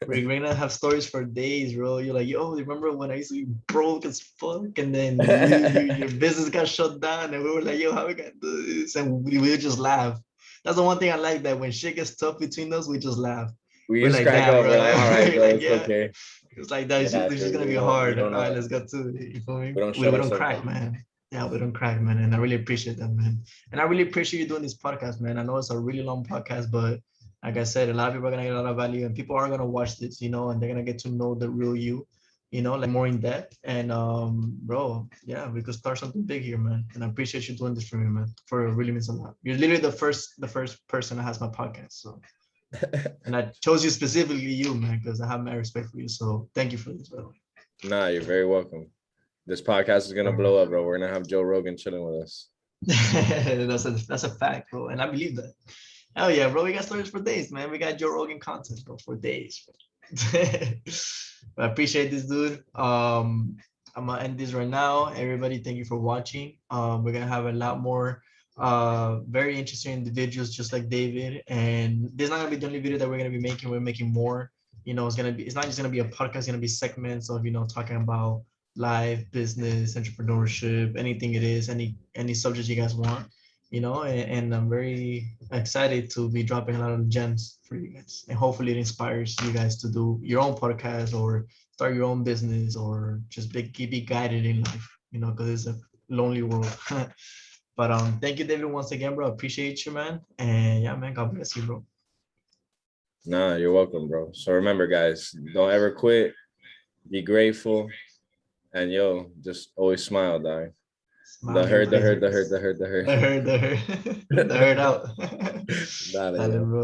Speaker 1: We're gonna have stories for days, bro. You're like, yo, remember when I used to be broke as fuck, and then your business got shut down, and we were like, yo, how we gonna do this? And we would just laugh. That's the one thing I like, that when shit gets tough between us, we just laugh.
Speaker 2: We
Speaker 1: We're
Speaker 2: just
Speaker 1: like,
Speaker 2: crack
Speaker 1: damn,
Speaker 2: up. We're like,
Speaker 1: bro.
Speaker 2: all right,
Speaker 1: We're
Speaker 2: bro,
Speaker 1: like,
Speaker 2: it's
Speaker 1: yeah.
Speaker 2: okay.
Speaker 1: It's like that.
Speaker 2: Yeah,
Speaker 1: It's just
Speaker 2: because
Speaker 1: gonna be hard. All right, let's
Speaker 2: we
Speaker 1: go to it. You feel me?
Speaker 2: don't shut
Speaker 1: We don't
Speaker 2: ourselves
Speaker 1: crack,
Speaker 2: down.
Speaker 1: man. Yeah, we don't crack, man. And I really appreciate that, man. And I really appreciate you doing this podcast, man. I know it's a really long podcast, but like I said, a lot of people are gonna get a lot of value, and people are gonna watch this, and they're gonna get to know the real you, like more in depth. And bro, yeah, we could start something big here, man. And I appreciate you doing this for me, man. For it really means a lot. You're literally the first person that has my podcast. So, and I chose you specifically, you, man, because I have my respect for you. So thank you for this, by the way.
Speaker 2: Nah, you're very welcome. This podcast is gonna blow up, bro. We're gonna have Joe Rogan chilling with us.
Speaker 1: That's a fact, bro, and I believe that. Hell yeah, bro. We got stories for days, man. We got Joe Rogan content, bro, for days. But I appreciate this, dude. I'm gonna end this right now. Everybody, thank you for watching. We're gonna have a lot more very interesting individuals just like David. And this is not gonna be the only video that we're gonna be making. We're making more. It's not just gonna be a podcast, it's gonna be segments of talking about life, business, entrepreneurship, anything it is, any subject you guys want, and I'm very excited to be dropping a lot of gems for you guys, and hopefully it inspires you guys to do your own podcast or start your own business, or just be guided in life, because it's a lonely world. But thank you, David, once again, bro. Appreciate you, man. And yeah, man, God bless you, bro.
Speaker 2: Nah, you're welcome, bro. So remember, guys, don't ever quit. Be grateful, and yo, just always smile, dog.
Speaker 1: Smile, everybody's
Speaker 2: The herd.
Speaker 1: the herd, the herd, the herd out.
Speaker 2: Dale,
Speaker 1: Dale,
Speaker 2: yo.
Speaker 1: bro.